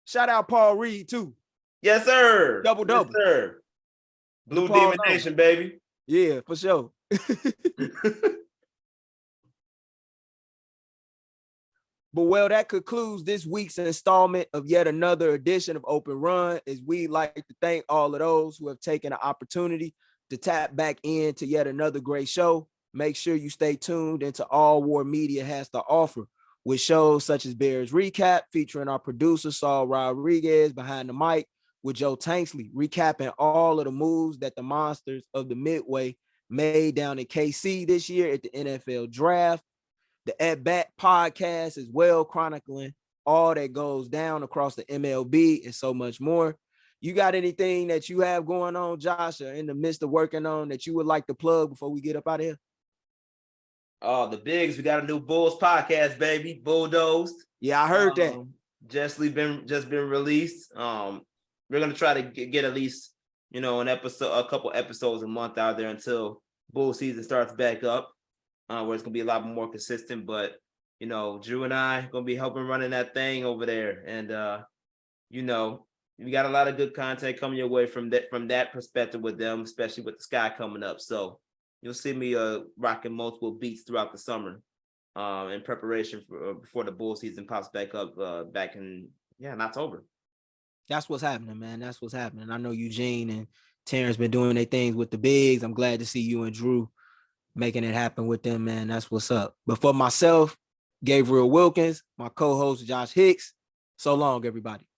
Shout out Paul Reed too. Yes, sir. Double. Yes, sir. Blue Paul Demon Nation, baby. Yeah, for sure. But well, that concludes this week's installment of yet another edition of Open Run, as we like to thank all of those who have taken the opportunity to tap back into yet another great show. Make sure you stay tuned into all War Media has to offer, with shows such as Bears Recap, featuring our producer Saul Rodriguez behind the mic, with Joe Tanksley recapping all of the moves that the Monsters of the Midway made down in KC this year at the NFL Draft. The At Bat podcast as well, chronicling all that goes down across the MLB and so much more. You got anything that you have going on, Josh, or in the midst of working on that you would like to plug before we get up out of here? Oh, the Bigs, we got a new Bulls podcast, baby. Bulldozed. Yeah, I heard that. Just been released. We're gonna try to get at least, a couple episodes a month out there until Bull season starts back up. Where it's gonna be a lot more consistent, but Drew and I gonna be helping running that thing over there, and we got a lot of good content coming your way from that perspective with them, especially with the Sky coming up. So you'll see me rocking multiple beats throughout the summer, in preparation for before the Bull season pops back up back in October. That's what's happening, man. That's what's happening. I know Eugene and Terrence been doing their things with the Bigs. I'm glad to see you and Drew making it happen with them, man. That's what's up. But for myself, Gabriel Wilkins, my co-host Josh Hicks, so long, everybody.